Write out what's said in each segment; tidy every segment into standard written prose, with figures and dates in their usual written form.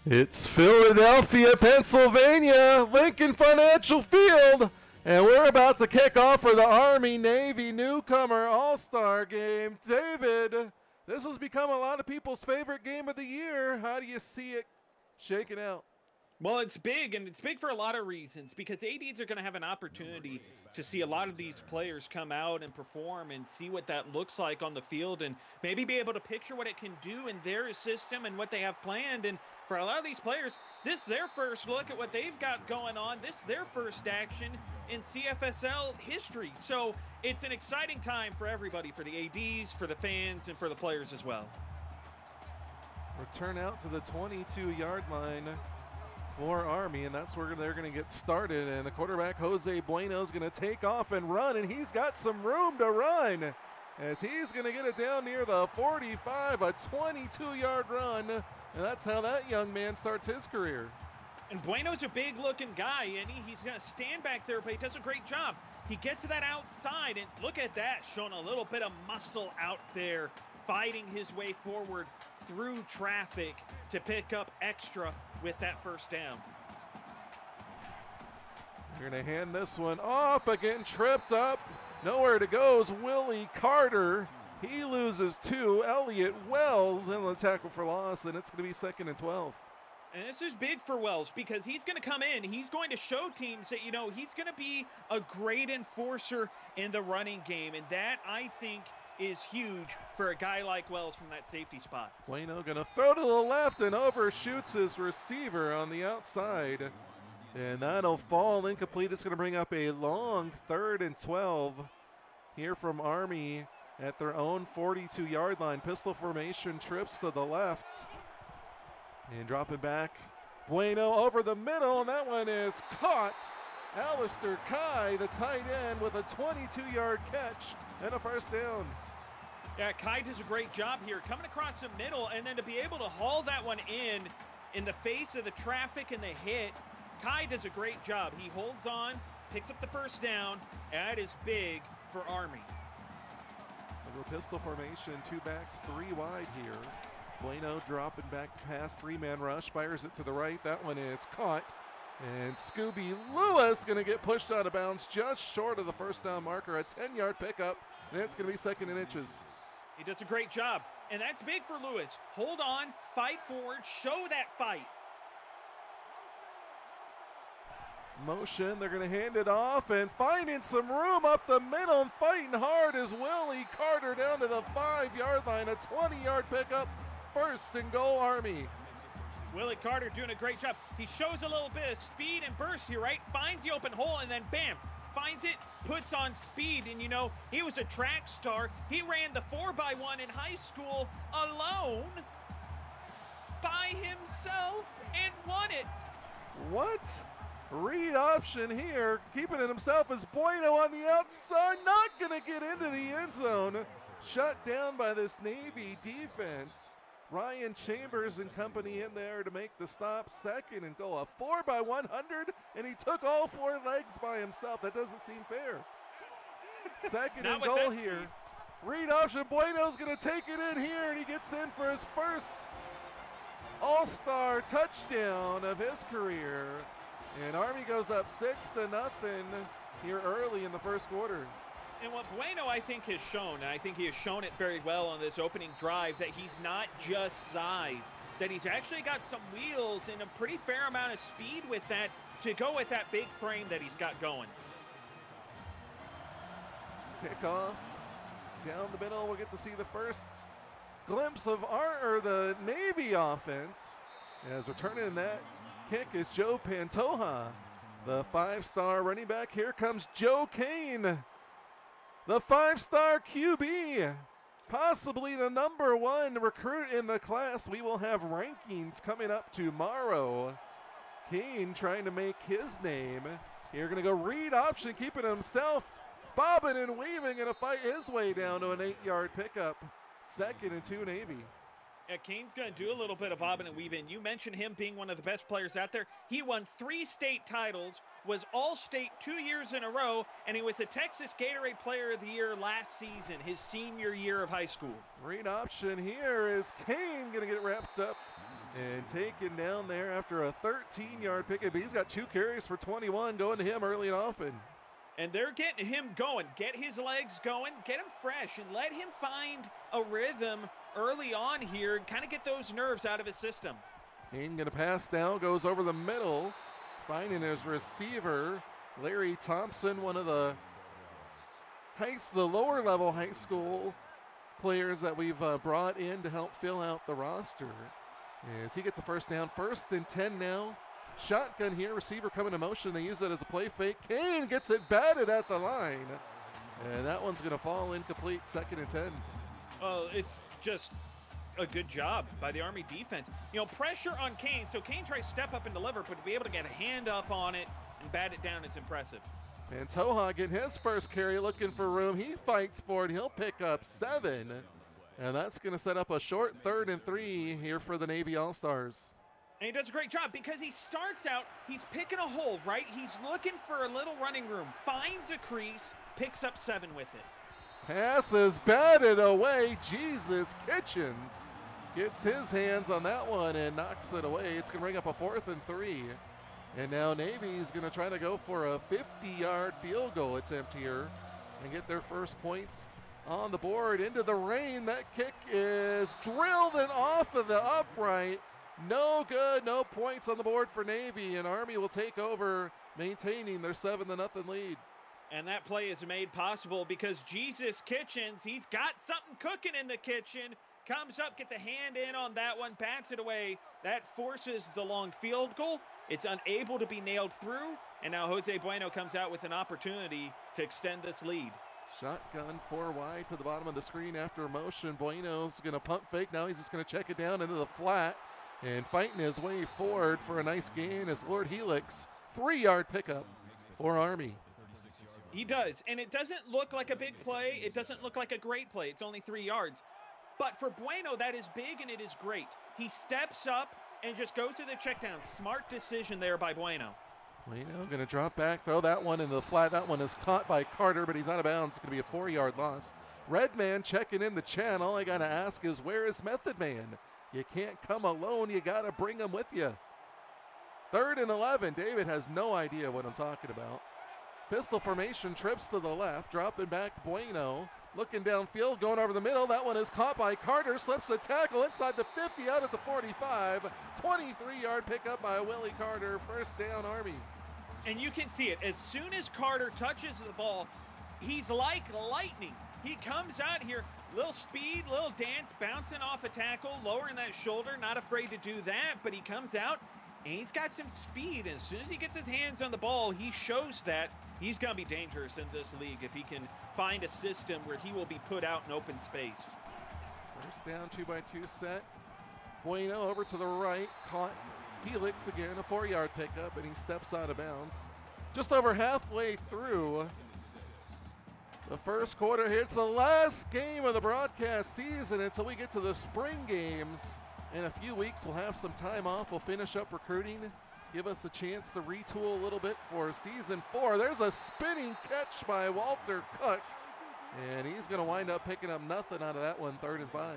It's Philadelphia, Pennsylvania, Lincoln Financial Field, and we're about to kick off for the Army-Navy Newcomer All-Star Game. David, this has become a lot of people's favorite game of the year. How do you see it shaking out? Well, it's big, and it's big for a lot of reasons, because ADs are going to have an opportunity to see a lot of these players come out and perform and see what that looks like on the field and maybe be able to picture what it can do in their system and what they have planned. And for a lot of these players, this is their first look at what they've got going on. This is their first action in Cfsl history. So it's an exciting time for everybody, for the ADs, for the fans, and for the players as well. Return out to the 22-yard line for Army, and that's where they're going to get started. And the quarterback, Jose Bueno, is going to take off and run, and he's got some room to run as he's going to get it down near the 45, a 22-yard run, and that's how that young man starts his career. And Bueno's a big-looking guy, and he's going to stand back there, but he does a great job. He gets to that outside, and look at that, showing a little bit of muscle out there, fighting his way forward through traffic to pick up extra with that first down. You're going to hand this one off, but getting tripped up. Nowhere to go is Willie Carter. He loses two. Elliott Wells in the tackle for loss, and it's going to be 2nd and 12. And this is big for Wells because he's going to come in. He's going to show teams that, he's going to be a great enforcer in the running game. And that, I think, is huge for a guy like Wells from that safety spot. Bueno going to throw to the left and overshoots his receiver on the outside. And that'll fall incomplete. It's going to bring up a long 3rd and 12 here from Army at their own 42-yard line. Pistol formation, trips to the left. And dropping back, Bueno over the middle, and that one is caught. Alistair Kai, the tight end, with a 22-yard catch and a first down. Yeah, Kai does a great job here, coming across the middle, and then to be able to haul that one in the face of the traffic and the hit. Kai does a great job. He holds on, picks up the first down, and that is big for Army. Little pistol formation, 2 backs, 3 wide here. Bueno dropping back to pass, 3-man rush, fires it to the right. That one is caught. And Scooby Lewis going to get pushed out of bounds just short of the first down marker. A 10-yard pickup, and it's going to be 2nd and inches. He does a great job, and that's big for Lewis. Hold on, fight forward, show that fight. Motion, they're going to hand it off, and finding some room up the middle and fighting hard is Willie Carter down to the 5-yard line. A 20-yard pickup, 1st and goal Army. Willie Carter doing a great job. He shows a little bit of speed and burst here, right? Finds the open hole, and then bam, finds it, puts on speed. And he was a track star. He ran the 4x1 in high school alone by himself and won it. What? Read option here, keeping it himself is Bueno on the outside, not going to get into the end zone. Shut down by this Navy defense. Ryan Chambers and company in there to make the stop. 2nd and goal, a 4x100, and he took all 4 legs by himself. That doesn't seem fair. 2nd and goal here. Read option, Bueno's going to take it in here, and he gets in for his first all-star touchdown of his career. And Army goes up 6-0 here early in the first quarter. And what Bueno, I think, has shown, and I think he has shown it very well on this opening drive, that he's not just size, that he's actually got some wheels and a pretty fair amount of speed with that to go with that big frame that he's got going. Kickoff down the middle. We'll get to see the first glimpse of the Navy offense. As returning that kick is Joe Pantoja, the 5-star running back. Here comes Joe Kane, the 5-star QB, possibly the #1 recruit in the class. We will have rankings coming up tomorrow. Kane trying to make his name. Here going to go read option, keeping himself bobbing and weaving, going to fight his way down to an 8-yard pickup. 2nd and 2 Navy. Yeah, Kane's going to do a little bit of bobbing and weaving. You mentioned him being one of the best players out there. He won 3 state titles was All-State 2 years in a row, and he was the Texas Gatorade Player of the Year last season, his senior year of high school. Read option here is Kane going to get wrapped up and taken down there after a 13-yard pickup. He's got 2 carries for 21 going to him early and often. And they're getting him going. Get his legs going, get him fresh, and let him find a rhythm early on here and kind of get those nerves out of his system. Kane going to pass now, goes over the middle, finding his receiver, Larry Thompson, one of the lower-level high school players that we've brought in to help fill out the roster. As he gets a first down, 1st and 10 now. Shotgun here, receiver coming to motion. They use it as a play fake. Kane gets it batted at the line. And that one's going to fall incomplete, 2nd and 10. Well, it's just a good job by the Army defense. You know, pressure on Kane, so Kane tries to step up and deliver, but to be able to get a hand up on it and bat it down is impressive. And Toha getting his first carry, looking for room. He fights for it. He'll pick up 7. And that's going to set up a short 3rd and 3 here for the Navy All-Stars. And he does a great job because he starts out, he's picking a hole, right? He's looking for a little running room, finds a crease, picks up 7 with it. Passes batted away. Jesus Kitchens gets his hands on that one and knocks it away. It's going to bring up a 4th and 3. And now Navy's going to try to go for a 50-yard field goal attempt here and get their first points on the board. Into the rain. That kick is drilled and off of the upright. No good, no points on the board for Navy, and Army will take over, maintaining their 7-0 lead. And that play is made possible because Jesus Kitchens, he's got something cooking in the kitchen, comes up, gets a hand in on that one, bats it away. That forces the long field goal. It's unable to be nailed through, and now Jose Bueno comes out with an opportunity to extend this lead. Shotgun 4 wide to the bottom of the screen after motion. Bueno's going to pump fake. Now he's just going to check it down into the flat. And fighting his way forward for a nice gain is Lord Helix. 3-yard pickup for Army. He does, and it doesn't look like a big play. It doesn't look like a great play. It's only 3 yards. But for Bueno, that is big and it is great. He steps up and just goes to the check down. Smart decision there by Bueno. Bueno going to drop back, throw that one into the flat. That one is caught by Carter, but he's out of bounds. It's going to be a 4-yard loss. Redman checking in the channel. All I got to ask is, where is Method Man? You can't come alone. You got to bring them with you. 3rd and 11. David has no idea what I'm talking about. Pistol formation, trips to the left, dropping back Bueno. Looking downfield, going over the middle. That one is caught by Carter. Slips the tackle inside the 50, out at the 45. 23-yard pickup by Willie Carter. First down, Army. And you can see it. As soon as Carter touches the ball, he's like lightning. He comes out here, little speed, little dance, bouncing off a tackle, lowering that shoulder, not afraid to do that, but he comes out and he's got some speed. And as soon as he gets his hands on the ball, he shows that he's going to be dangerous in this league if he can find a system where he will be put out in open space. First down, 2x2 set. Bueno over to the right, caught Helix again, a 4-yard pickup, and he steps out of bounds. Just over halfway through the first quarter here. It's the last game of the broadcast season until we get to the spring games. In a few weeks, we'll have some time off. We'll finish up recruiting, give us a chance to retool a little bit for season 4. There's a spinning catch by Walter Cook, and he's going to wind up picking up nothing out of that one, 3rd and 5.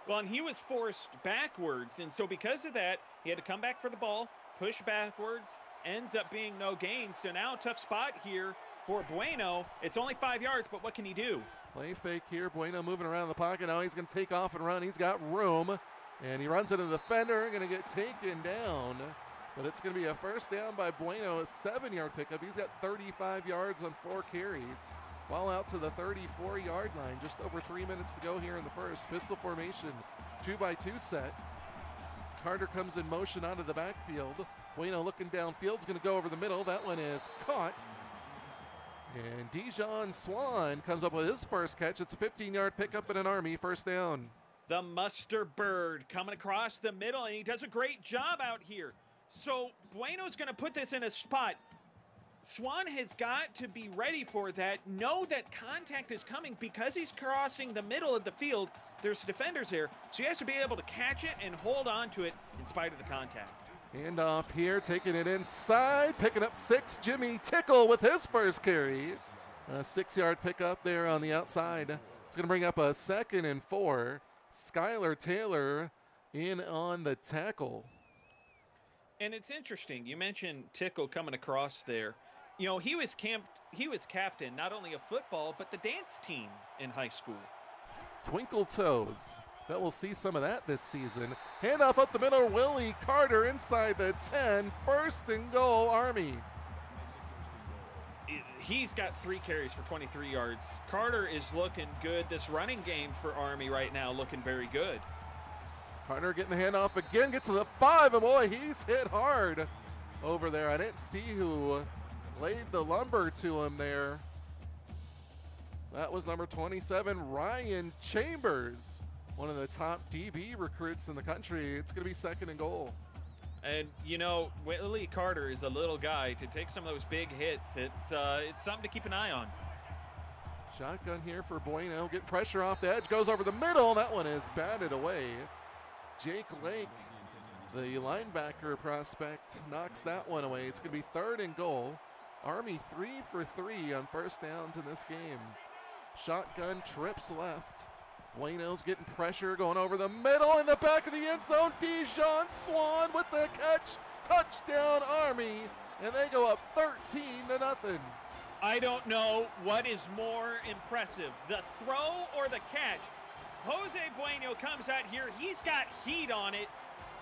Well, and he was forced backwards, and so because of that, he had to come back for the ball, push backwards, ends up being no gain. So now tough spot here for Bueno. It's only 5 yards, but what can he do? Play fake here. Bueno moving around the pocket. Now he's going to take off and run. He's got room, and he runs into the defender. Going to get taken down, but it's going to be a first down by Bueno, a 7-yard pickup. He's got 35 yards on 4 carries. Ball out to the 34-yard line. Just over 3 minutes to go here in the first. Pistol formation, 2x2 set. Carter comes in motion out of the backfield. Bueno looking downfield, is going to go over the middle. That one is caught. And Dijon Swan comes up with his first catch. It's a 15-yard pickup and an Army first down. The muster bird coming across the middle, and he does a great job out here. So Bueno's going to put this in a spot. Swan has got to be ready for that, know that contact is coming because he's crossing the middle of the field. There's defenders there, so he has to be able to catch it and hold on to it in spite of the contact. Handoff here, taking it inside, picking up 6. Jimmy Tickle with his first carry. A 6-yard pickup there on the outside. It's going to bring up a 2nd and 4. Skylar Taylor in on the tackle. And it's interesting. You mentioned Tickle coming across there. You know, he was captain not only of football but the dance team in high school. Twinkle Toes. Bet we'll see some of that this season. Handoff up the middle, Willie Carter inside the 10. 1st and goal, Army. He's got 3 carries for 23 yards. Carter is looking good. This running game for Army right now looking very good. Carter getting the handoff again, gets to the 5, and boy, he's hit hard over there. I didn't see who laid the lumber to him there. That was number 27, Ryan Chambers, one of the top DB recruits in the country. It's going to be 2nd and goal. And, you know, Willie Carter is a little guy. To take some of those big hits, it's something to keep an eye on. Shotgun here for Bueno. Getting pressure off the edge. Goes over the middle. That one is batted away. Jake Lake, the linebacker prospect, knocks that one away. It's going to be 3rd and goal. Army 3 for 3 on 1st downs in this game. Shotgun trips left. Bueno's getting pressure, going over the middle in the back of the end zone. Dijon Swan with the catch. Touchdown, Army. And they go up 13-0. I don't know what is more impressive, the throw or the catch. Jose Bueno comes out here. He's got heat on it.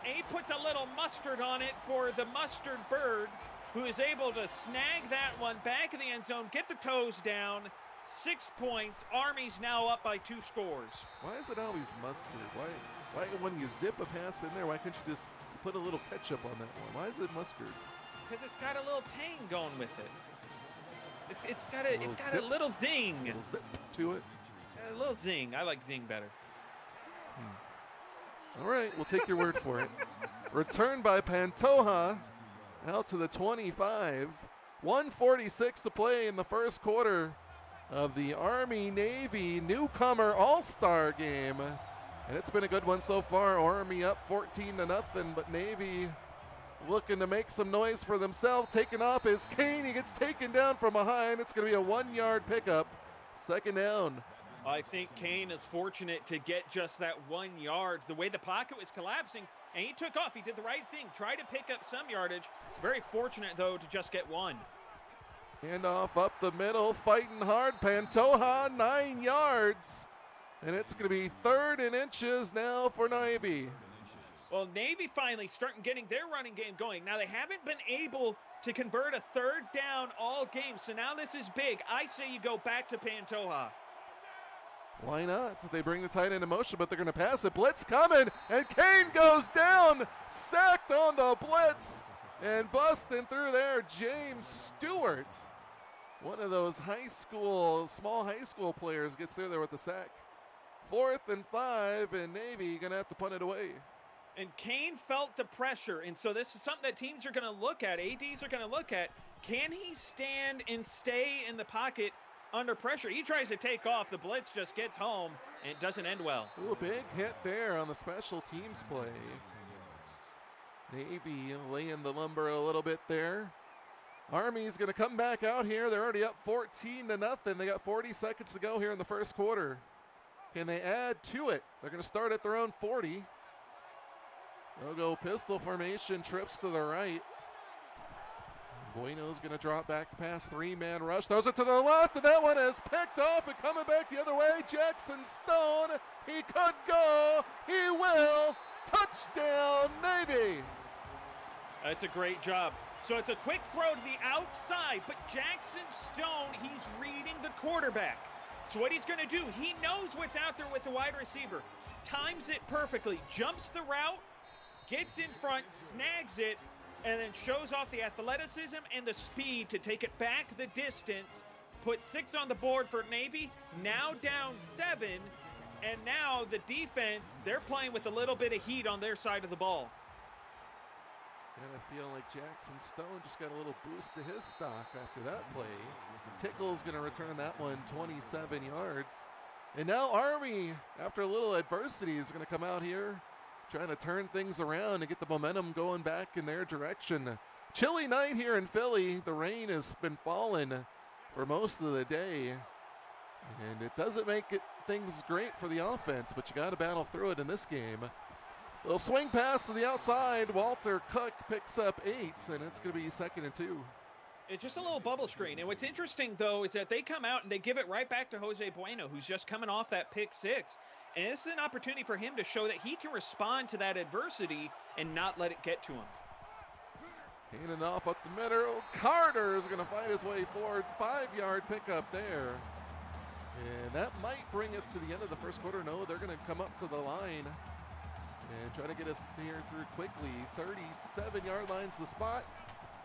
And he puts a little mustard on it for the mustard bird, who is able to snag that one back in the end zone, get the toes down. 6 points. Army's now up by 2 scores. Why is it always mustard? Why when you zip a pass in there, why can't you just put a little ketchup on that one? Why is it mustard? Because it's got a little tang going with it. It's got a little zing. A little zip to it. A little zing. I like zing better. All right, we'll take your word for it. Return by Pantoja out to the 25. 1:46 to play in the first quarter of the Army-Navy newcomer all-star game. And it's been a good one so far. Army up 14-0, but Navy looking to make some noise for themselves. Taking off is Kane. He gets taken down from behind. It's going to be a 1-yard pickup. 2nd down. I think Kane is fortunate to get just that 1 yard. The way the pocket was collapsing, and he took off. He did the right thing. Tried to pick up some yardage. Very fortunate, though, to just get 1. Handoff up the middle, fighting hard. Pantoja, 9 yards. And it's going to be 3rd and inches now for Navy. Well, Navy finally starting getting their running game going. Now, they haven't been able to convert a 3rd down all game, so now this is big. I say you go back to Pantoja. Why not? They bring the tight end in motion, but they're going to pass it. Blitz coming, and Kane goes down, sacked on the blitz, and busting through there, James Stewart. One of those small high school players gets through there with the sack. 4th and 5, and Navy going to have to punt it away. And Kane felt the pressure, and so this is something that teams are going to look at, ADs are going to look at. Can he stand and stay in the pocket under pressure? He tries to take off. The blitz just gets home, and it doesn't end well. Ooh, a big hit there on the special teams play. Navy laying the lumber a little bit there. Army's going to come back out here. They're already up 14-0. They got 40 seconds to go here in the first quarter. Can they add to it? They're going to start at their own 40. They'll go pistol formation, trips to the right. Bueno's going to drop back to pass, 3-man rush. Throws it to the left, and that one is picked off and coming back the other way. Jackson Stone, he could go, he will. Touchdown, Navy. That's a great job. So it's a quick throw to the outside, but Jackson Stone, he's reading the quarterback. So what he's going to do, he knows what's out there with the wide receiver. Times it perfectly, jumps the route, gets in front, snags it, and then shows off the athleticism and the speed to take it back the distance. Put 6 on the board for Navy, now down 7, and now the defense, they're playing with a little bit of heat on their side of the ball. And I feel like Jackson Stone just got a little boost to his stock after that play. Tickle's going to return that one 27 yards. And now Army, after a little adversity, is going to come out here trying to turn things around and get the momentum going back in their direction. Chilly night here in Philly. The rain has been falling for most of the day, and it doesn't make things great for the offense, but you got to battle through it in this game. Little swing pass to the outside. Walter Cook picks up 8, and it's going to be 2nd and 2. It's just a little bubble screen. And what's interesting, though, is that they come out and they give it right back to Jose Bueno, who's just coming off that pick 6. And this is an opportunity for him to show that he can respond to that adversity and not let it get to him. Handing off up the middle. Carter is going to fight his way forward. 5-yard pickup there. And that might bring us to the end of the first quarter. No, they're going to come up to the line and try to get us here through quickly. 37-yard line's the spot.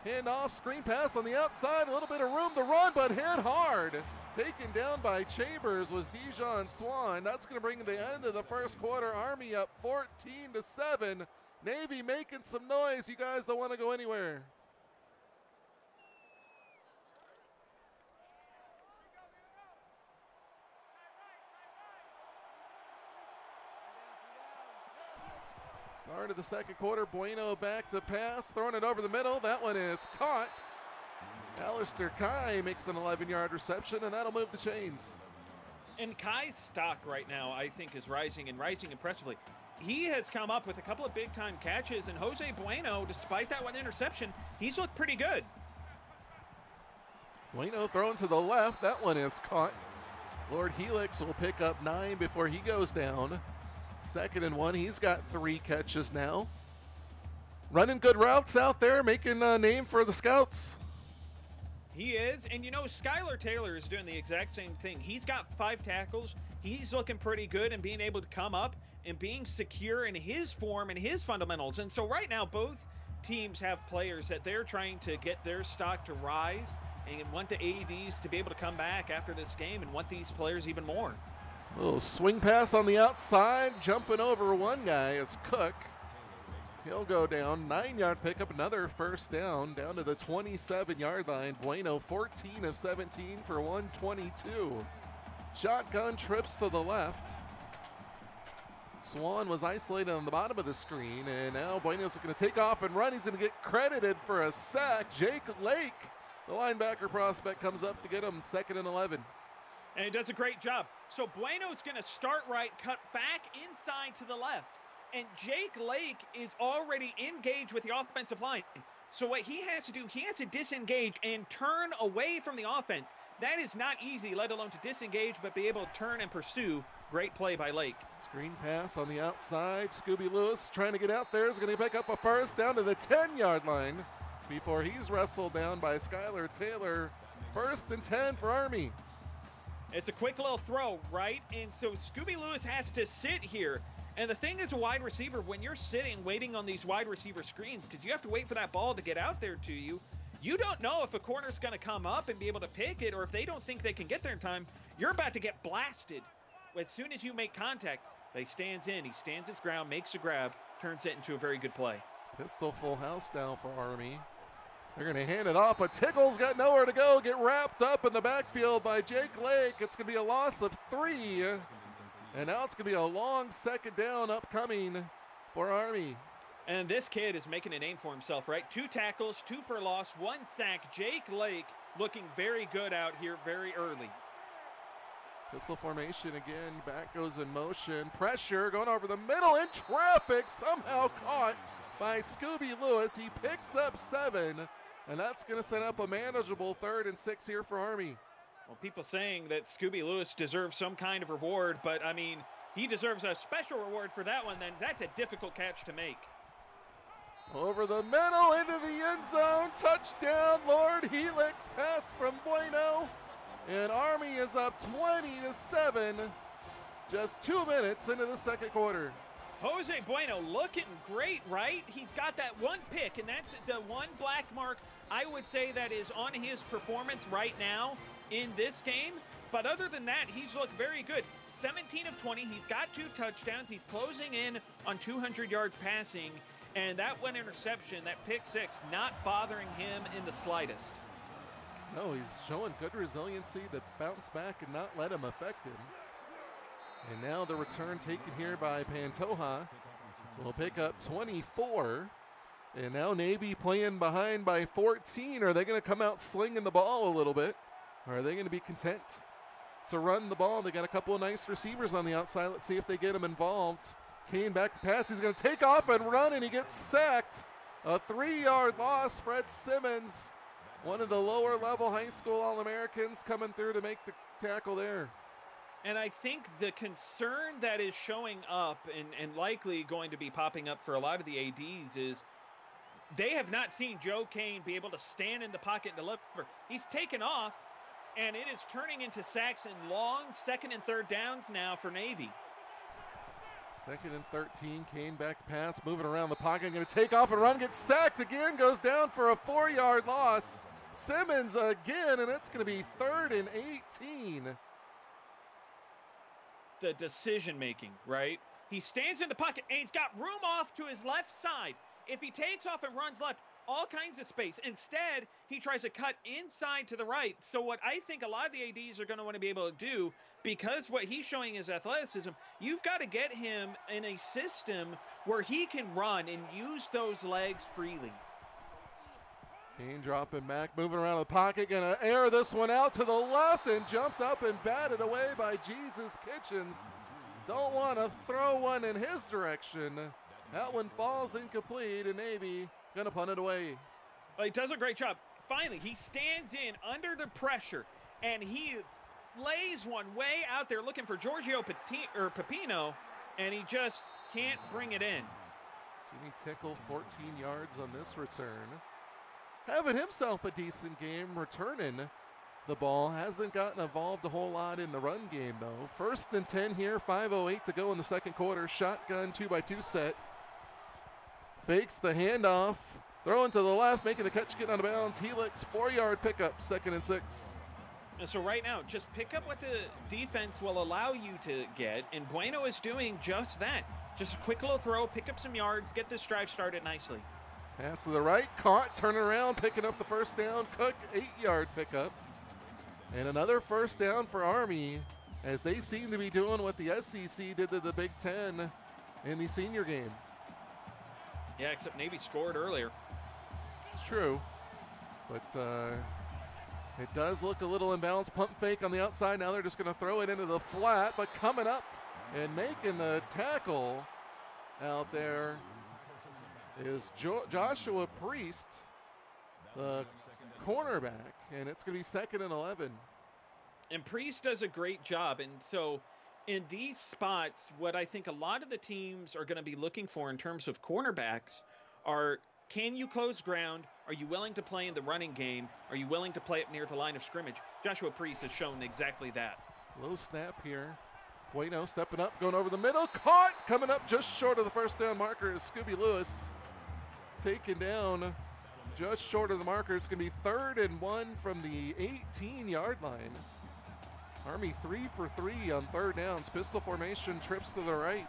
Hand off, screen pass on the outside. A little bit of room to run, but hit hard. Taken down by Chambers was Dijon Swan. That's going to bring the end of the first quarter. Army up 14-7. Navy making some noise. You guys don't want to go anywhere. Start of the second quarter, Bueno back to pass, throwing it over the middle. That one is caught. Alistair Kai makes an 11-yard reception, and that'll move the chains. And Kai's stock right now, I think, is rising and rising impressively. He has come up with a couple of big-time catches, and Jose Bueno, despite that one interception, he's looked pretty good. Bueno thrown to the left. That one is caught. Lord Helix will pick up 9 before he goes down. 2nd and 1. He's got 3 catches now. Running good routes out there, making a name for the Scouts. He is, and you know, Skylar Taylor is doing the exact same thing. He's got 5 tackles. He's looking pretty good and being able to come up and being secure in his form and his fundamentals. And so right now, both teams have players that they're trying to get their stock to rise and want the AEDs to be able to come back after this game and want these players even more. Little swing pass on the outside, jumping over one guy is Cook. He'll go down, 9-yard pickup, another first down to the 27-yard line. Bueno 14 of 17 for 122. Shotgun trips to the left. Swan was isolated on the bottom of the screen, and now Bueno's going to take off and run. He's going to get credited for a sack. Jake Lake, the linebacker prospect, comes up to get him 2nd and 11. And he does a great job. So Bueno's going to start right, cut back inside to the left. And Jake Lake is already engaged with the offensive line. So what he has to do, he has to disengage and turn away from the offense. That is not easy, let alone to disengage, but be able to turn and pursue. Great play by Lake. Screen pass on the outside. Scooby Lewis trying to get out there is going to pick up a first down to the 10-yard line before he's wrestled down by Skylar Taylor. 1st and 10 for Army. It's a quick little throw, right? And so Scooby Lewis has to sit here. And the thing is, a wide receiver, when you're sitting waiting on these wide receiver screens, because you have to wait for that ball to get out there to you, you don't know if a corner's going to come up and be able to pick it, or if they don't think they can get there in time, you're about to get blasted. As soon as you make contact, he stands in, he stands his ground, makes a grab, turns it into a very good play. Pistol full house now for Army. They're going to hand it off, but Tickle's got nowhere to go. Get wrapped up in the backfield by Jake Lake. It's going to be a loss of 3. And now it's going to be a long 2nd down upcoming for Army. And this kid is making a name for himself, right? 2 tackles, 2 for loss, 1 sack. Jake Lake looking very good out here very early. Pistol formation again. Back goes in motion. Pressure going over the middle in traffic. Somehow caught by Scooby Lewis. He picks up 7. And that's going to set up a manageable 3rd and 6 here for Army. Well, people saying that Scooby Lewis deserves some kind of reward, but I mean, he deserves a special reward for that one. Then that's a difficult catch to make. Over the middle into the end zone. Touchdown, Lord Helix. Pass from Bueno. And Army is up 20-7. Just 2 minutes into the second quarter. Jose Bueno looking great, right? He's got that 1 pick, and that's the 1 black mark I would say that is on his performance right now in this game. But other than that, he's looked very good. 17 of 20. He's got 2 touchdowns. He's closing in on 200 yards passing. And that 1 interception, that pick 6, not bothering him in the slightest. No, he's showing good resiliency to bounce back and not let him affect him. And now the return taken here by Pantoja. will pick up 24. And now Navy playing behind by 14. Are they going to come out slinging the ball a little bit? Or are they going to be content to run the ball? They got a couple of nice receivers on the outside. Let's see if they get them involved. Kane back to pass. He's going to take off and run, and he gets sacked. A 3-yard loss. Fred Simmons, one of the lower-level high school All-Americans, coming through to make the tackle there. And I think the concern that is showing up and likely going to be popping up for a lot of the ADs is they have not seen Joe Kane be able to stand in the pocket and deliver. He's taken off, and it is turning into sacks and long 2nd and 3rd downs now for Navy. 2nd and 13, Kane back to pass, moving around the pocket, going to take off and run, gets sacked again, goes down for a 4-yard loss. Simmons again, and it's going to be 3rd and 18. The decision making, right? He stands in the pocket, and he's got room off to his left side. If he takes off and runs left, all kinds of space. Instead, he tries to cut inside to the right. So what I think a lot of the ADs are going to want to be able to do, because what he's showing is athleticism, you've got to get him in a system where he can run and use those legs freely. Kane dropping back, moving around the pocket, going to air this one out to the left and jumped up and batted away by Jesus Kitchens. Don't want to throw one in his direction. That one falls incomplete, and Navy going to punt it away. Well, he does a great job. Finally, he stands in under the pressure, and he lays one way out there looking for Giorgio Pepino, and he just can't bring it in. Jimmy Tickle, 14 yards on this return. Having himself a decent game returning the ball. Hasn't gotten involved a whole lot in the run game, though. 1st and 10 here, 5:08 to go in the second quarter. Shotgun 2x2 set. Fakes the handoff. Throwing to the left, making the catch, getting out of bounds. Helix, 4-yard pickup, 2nd and 6. And so right now, just pick up what the defense will allow you to get, and Bueno is doing just that. Just a quick little throw, pick up some yards, get this drive started nicely. Pass to the right, caught, turning around, picking up the 1st down. Cook, 8-yard pickup. And another 1st down for Army, as they seem to be doing what the SEC did to the Big Ten in the senior game. Yeah, except Navy scored earlier. It's true, but it does look a little imbalanced. Pump fake on the outside. Now they're just going to throw it into the flat, but coming up and making the tackle out there is Joshua Priest, the cornerback, and it's going to be 2nd and 11. And Priest does a great job, and so in these spots, what I think a lot of the teams are going to be looking for in terms of cornerbacks are, can you close ground? Are you willing to play in the running game? Are you willing to play up near the line of scrimmage? Joshua Priest has shown exactly that. Low snap here. Bueno stepping up, going over the middle. Caught, coming up just short of the 1st down marker is Scooby Lewis. Taken down just short of the marker. It's going to be 3rd and 1 from the 18-yard line. Army 3 for 3 on 3rd downs. Pistol formation, trips to the right.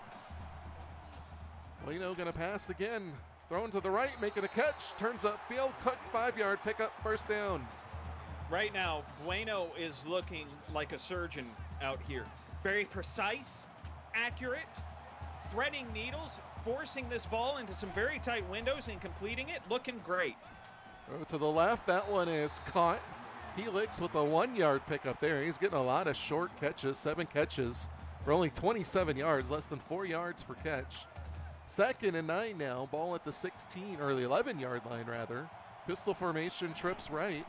Bueno going to pass again. Throwing to the right, making a catch. Turns upfield, Cook, 5-yard pickup, 1st down. Right now, Bueno is looking like a surgeon out here. Very precise, accurate, threading needles, forcing this ball into some very tight windows and completing it, looking great. Throw to the left, that one is caught. Helix with a 1-yard pickup there. He's getting a lot of short catches, 7 catches for only 27 yards, less than 4 yards per catch. 2nd and 9 now, ball at the 16, or the 11-yard line rather. Pistol formation, trips right.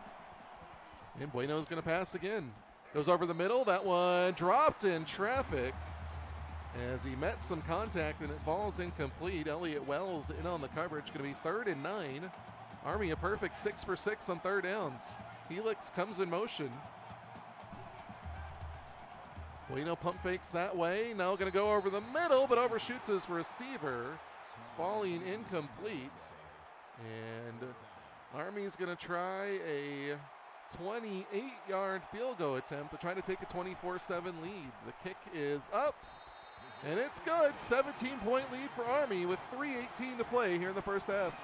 And Bueno's gonna pass again. Goes over the middle, that one dropped in traffic as he met some contact and it falls incomplete. Elliott Wells in on the coverage, gonna be 3rd and 9. Army a perfect 6 for 6 on 3rd downs. Helix comes in motion. Bueno pump fakes that way. Now going to go over the middle, but overshoots his receiver, falling incomplete. And Army's going to try a 28-yard field goal attempt to try to take a 24-7 lead. The kick is up, and it's good. 17-point lead for Army with 3:18 to play here in the 1st half.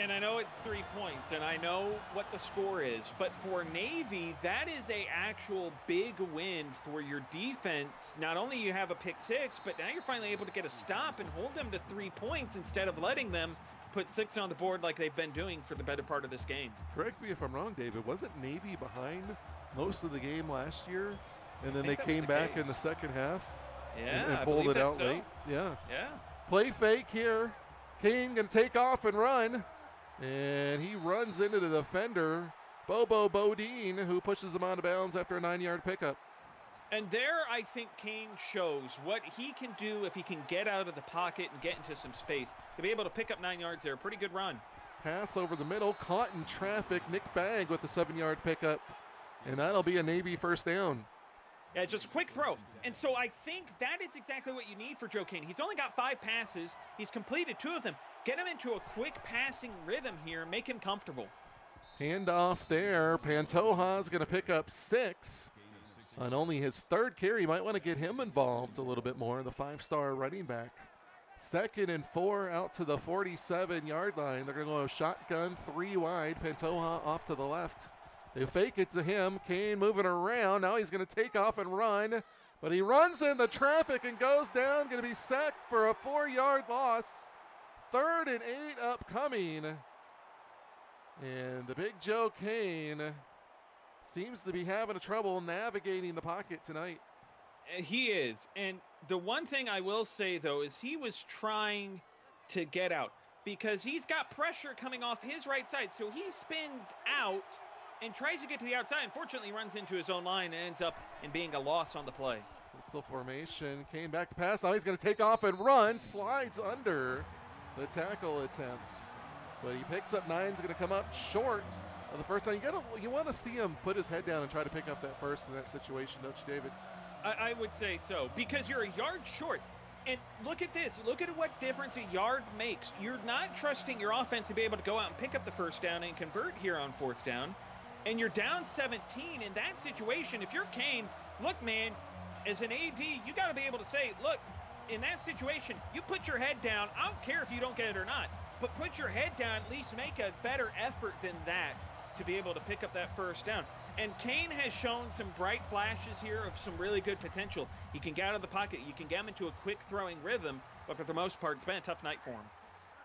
And I know it's 3 points, and I know what the score is, but for Navy, that is a actual big win for your defense. Not only you have a pick six, but now you're finally able to get a stop and hold them to 3 points instead of letting them put 6 on the board like they've been doing for the better part of this game. Correct me if I'm wrong, David. Wasn't Navy behind most of the game last year? And then they came back in the second half and pulled it out late. Yeah. Play fake here. Kane going to take off and run. And he runs into the defender, Bobo Bodine, who pushes him out of bounds after a 9-yard pickup. And there, I think Kane shows what he can do if he can get out of the pocket and get into some space. To be able to pick up 9 yards there, a pretty good run. Pass over the middle, caught in traffic. Nick Bagg with the 7-yard pickup. And that'll be a Navy first down. Yeah, just a quick throw. And so I think that is exactly what you need for Joe Kane. He's only got 5 passes. He's completed 2 of them. Get him into a quick passing rhythm here and make him comfortable. Handoff there. Pantoja's going to pick up 6 on only his 3rd carry. Might want to get him involved a little bit more, the 5-star running back. 2nd and 4 out to the 47-yard line. They're going to go shotgun 3 wide. Pantoja off to the left. They fake it to him. Kane moving around. Now he's going to take off and run. But he runs in the traffic and goes down. Going to be sacked for a 4-yard loss. 3rd and 8 upcoming. And the big Joe Kane seems to be having trouble navigating the pocket tonight. He is. And the one thing I will say, though, is he was trying to get out because he's got pressure coming off his right side. So he spins out and tries to get to the outside. Unfortunately, runs into his own line and ends up in being a loss on the play. Pistol formation. Kane back to pass. Now he's going to take off and run. Slides under the tackle attempt. But he picks up 9. He's going to come up short of the first time. You want to see him put his head down and try to pick up that first in that situation, don't you, David? I would say so, because you're a yard short. And look at this. Look at what difference a yard makes. You're not trusting your offense to be able to go out and pick up the first down and convert here on 4th down. And you're down 17 in that situation. If you're Kane, look, man, as an AD, you got to be able to say, look, in that situation, you put your head down. I don't care if you don't get it or not, but put your head down, at least make a better effort than that to be able to pick up that first down. And Kane has shown some bright flashes here of some really good potential. He can get out of the pocket. You can get him into a quick throwing rhythm, but for the most part, it's been a tough night for him.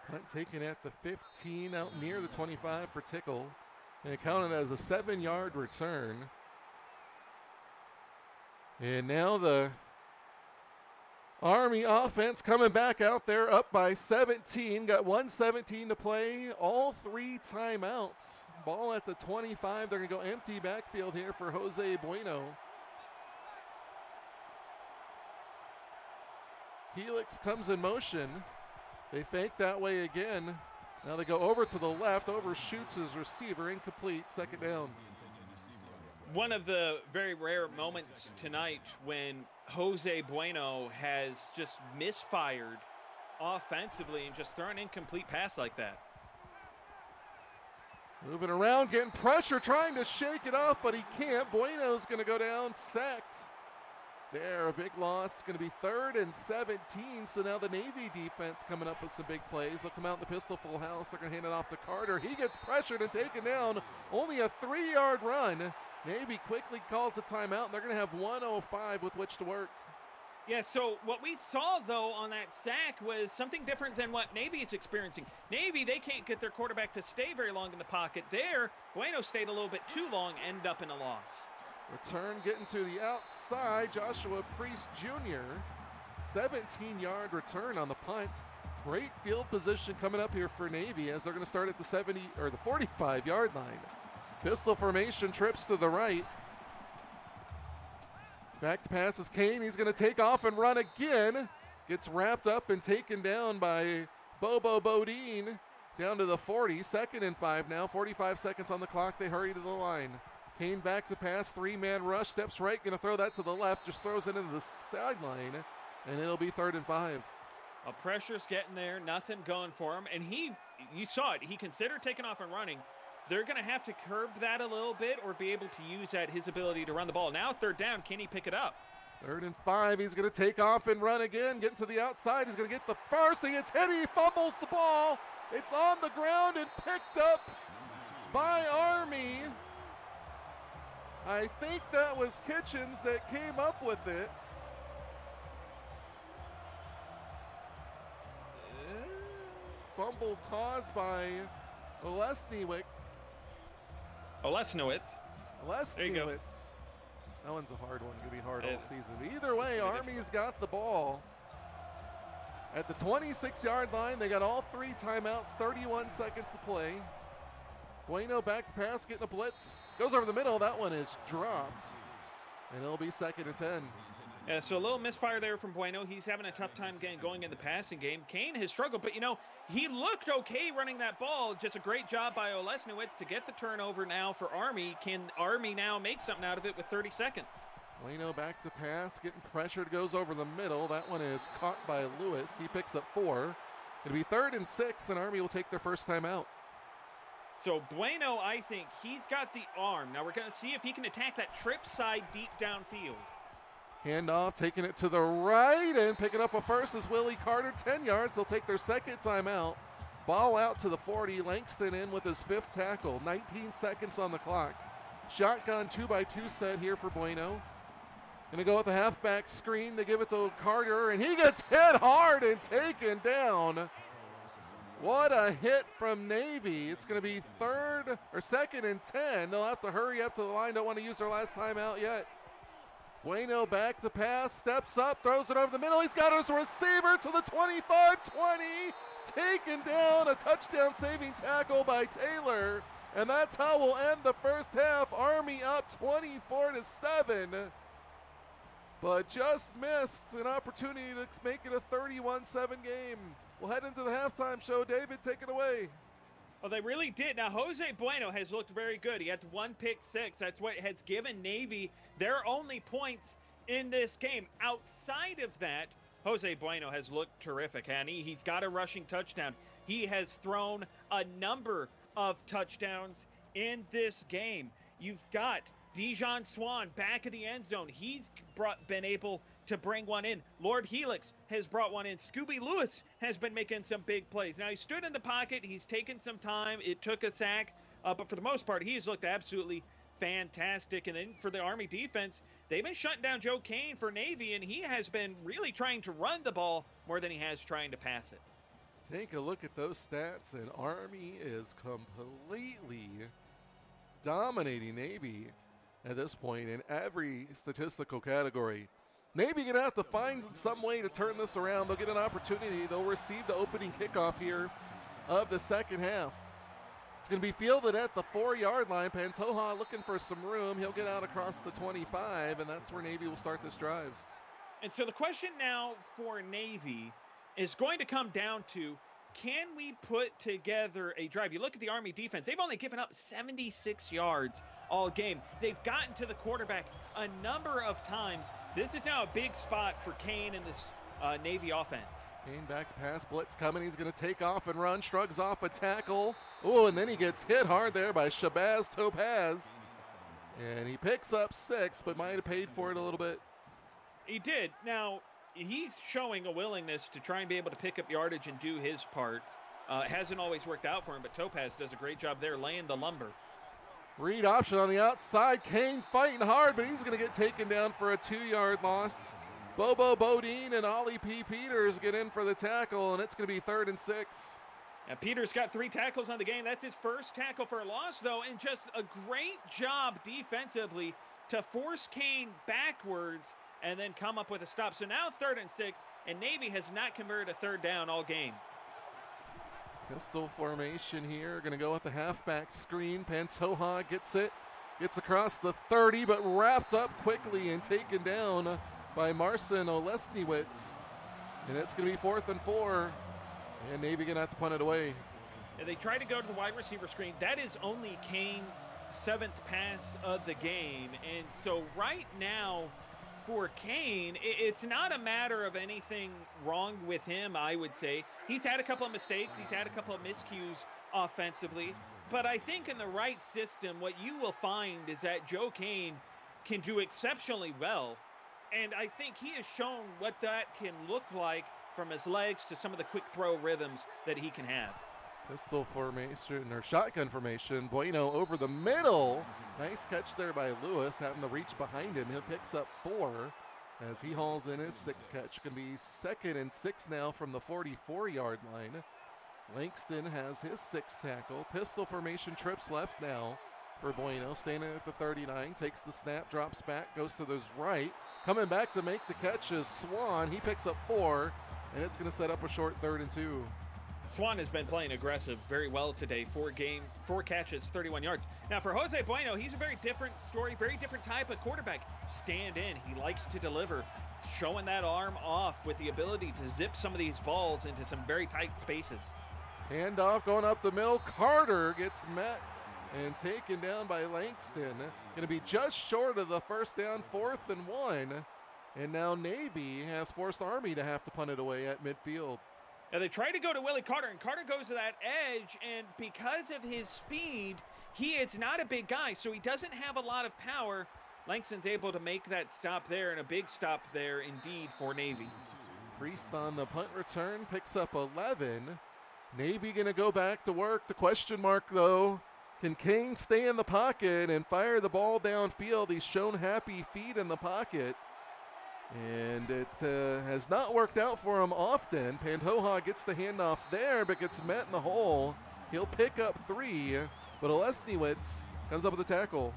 Punt taken at the 15 out near the 25 for Tickle. And it counted as a 7-yard return. And now the Army offense coming back out there up by 17. Got 1:17 to play. All 3 timeouts. Ball at the 25. They're going to go empty backfield here for Jose Bueno. Helix comes in motion. They fake that way again. Now they go over to the left, overshoots his receiver, incomplete, 2nd down. One of the very rare moments tonight when Jose Bueno has just misfired offensively and just thrown an incomplete pass like that. Moving around, getting pressure, trying to shake it off, but he can't. Bueno's going to go down, sacked. There, a big loss. Going to be 3rd and 17. So now the Navy defense coming up with some big plays. They'll come out in the pistol full house. They're going to hand it off to Carter. He gets pressured and taken down. Only a 3-yard run. Navy quickly calls a timeout. They're going to have 1:05 with which to work. Yeah, so what we saw, though, on that sack was something different than what Navy is experiencing. Navy, they can't get their quarterback to stay very long in the pocket. There, Bueno stayed a little bit too long, ended up in a loss. Return getting to the outside. Joshua Priest Jr. 17-yard return on the punt. Great field position coming up here for Navy as they're going to start at the 45-yard line. Pistol formation, trips to the right. Back to pass is Kane. He's going to take off and run again. Gets wrapped up and taken down by Bobo Bodine. Down to the 40. 2nd and 5 now. 45 seconds on the clock. They hurry to the line. Kane back to pass, 3-man rush, steps right, going to throw that to the left, just throws it into the sideline, and it'll be 3rd and 5. Pressure's getting there, nothing going for him, and you saw it, he considered taking off and running. They're going to have to curb that a little bit or be able to use that, his ability to run the ball. Now 3rd down, can he pick it up? 3rd and 5, he's going to take off and run again, getting to the outside, he's going to get the first, he gets hit, he fumbles the ball, It's on the ground and picked up by Army. I think that was Kitchens that came up with it. Fumble caused by Olesniewicz. There you go. That one's a hard one. Going to be hard all season. But either way, Army's got the ball. At the 26-yard line, they got all 3 timeouts, 31 seconds to play. Bueno back to pass, getting a blitz. Goes over the middle. That one is dropped. And it'll be 2nd and 10. Yeah, so a little misfire there from Bueno. He's having a tough time going in the passing game. Kane has struggled, but, you know, he looked okay running that ball. Just a great job by Olesniewicz to get the turnover now for Army. Can Army now make something out of it with 30 seconds? Bueno back to pass, getting pressured, goes over the middle. That one is caught by Lewis. He picks up 4. It'll be 3rd and 6, and Army will take their first time out. So Bueno, I think he's got the arm. Now we're going to see if he can attack that trip side deep downfield. Handoff, taking it to the right, and picking up a first is Willie Carter, 10 yards. They'll take their 2nd timeout. Ball out to the 40. Langston in with his 5th tackle. 19 seconds on the clock. Shotgun 2x2 set here for Bueno. Gonna go with the halfback screen. They give it to Carter, and he gets hit hard and taken down. What a hit from Navy. It's gonna be 2nd and 10. They'll have to hurry up to the line. Don't want to use their last timeout yet. Bueno back to pass, steps up, throws it over the middle. He's got his receiver to the 25-20. Taken down, a touchdown saving tackle by Taylor. And that's how we'll end the first half. Army up 24-7. But just missed an opportunity to make it a 31-7 game. We'll head into the halftime show. David, take it away. Well, they really did. Now, Jose Bueno has looked very good. He had 1 pick 6. That's what has given Navy their only points in this game. Outside of that, Jose Bueno has looked terrific, and he's got a rushing touchdown. He has thrown a number of touchdowns in this game. You've got Dijon Swan back in the end zone. He's been able to bring one in. Lord Helix has brought one in. Scooby Lewis has been making some big plays. Now, he stood in the pocket. He's taken some time. It took a sack. But for the most part, he's looked absolutely fantastic. And then for the Army defense, they've been shutting down Joe Kane for Navy, and he has been really trying to run the ball more than he has trying to pass it. Take a look at those stats, and Army is completely dominating Navy at this point in every statistical category. Navy going to have to find some way to turn this around. They'll get an opportunity. They'll receive the opening kickoff here of the second half. It's going to be fielded at the 4-yard line. Pantoja looking for some room. He'll get out across the 25, and that's where Navy will start this drive. And so the question now for Navy is going to come down to, can we put together a drive? You look at the Army defense. They've only given up 76 yards all game. They've gotten to the quarterback a number of times. This is now a big spot for Kane in this Navy offense. Kane back to pass, blitz coming. He's going to take off and run, shrugs off a tackle. Oh, and then he gets hit hard there by Shabazz Topaz. And he picks up 6, but might have paid for it a little bit. He did. Now, he's showing a willingness to try and be able to pick up yardage and do his part. It hasn't always worked out for him, but Topaz does a great job there laying the lumber. Read option on the outside. Kane fighting hard, but he's going to get taken down for a 2-yard loss. Bobo Bodine and Ollie P. Peters get in for the tackle, and it's going to be 3rd and 6. Now, Peters got 3 tackles on the game. That's his first tackle for a loss, though, and just a great job defensively to force Kane backwards and then come up with a stop. So now 3rd and 6, and Navy has not converted a 3rd down all game. Pistol formation here. Going to go with the halfback screen. Pantoja gets it. Gets across the 30, but wrapped up quickly and taken down by Marcin Olesniewicz. And it's going to be 4th and 4. And Navy going to have to punt it away. And they try to go to the wide receiver screen. That is only Kane's 7th pass of the game. And so right now for Kane, it's not a matter of anything wrong with him, I would say. He's had a couple of mistakes. He's had a couple of miscues offensively. But I think in the right system, what you will find is that Joe Kane can do exceptionally well. And I think he has shown what that can look like from his legs to some of the quick throw rhythms that he can have. Pistol formation or shotgun formation. Bueno over the middle. Nice catch there by Lewis, having to reach behind him. He picks up 4 as he hauls in his 6th catch. Going to be 2nd and 6 now from the 44-yard line. Langston has his 6th tackle. Pistol formation, trips left now for Bueno. Standing at the 39, takes the snap, drops back, goes to his right. Coming back to make the catch is Swan. He picks up 4, and it's going to set up a short 3rd and 2. Swan has been playing aggressive very well today. 4 catches, 31 yards. Now for Jose Bueno, he's a very different story, very different type of quarterback. Stand in, he likes to deliver, showing that arm off with the ability to zip some of these balls into some very tight spaces. Handoff going up the middle. Carter gets met and taken down by Langston. Going to be just short of the first down, 4th and 1. And now Navy has forced Army to have to punt it away at midfield. Now they try to go to Willie Carter, and Carter goes to that edge, and because of his speed, he is not a big guy, so he doesn't have a lot of power. Langston's able to make that stop there, and a big stop there indeed for Navy. Priest on the punt return, picks up 11. Navy going to go back to work. The question mark, though, can Kane stay in the pocket and fire the ball downfield? He's shown happy feet in the pocket, and it has not worked out for him often. Pantoja gets the handoff there, but gets met in the hole. He'll pick up 3, but Olesniewicz comes up with a tackle.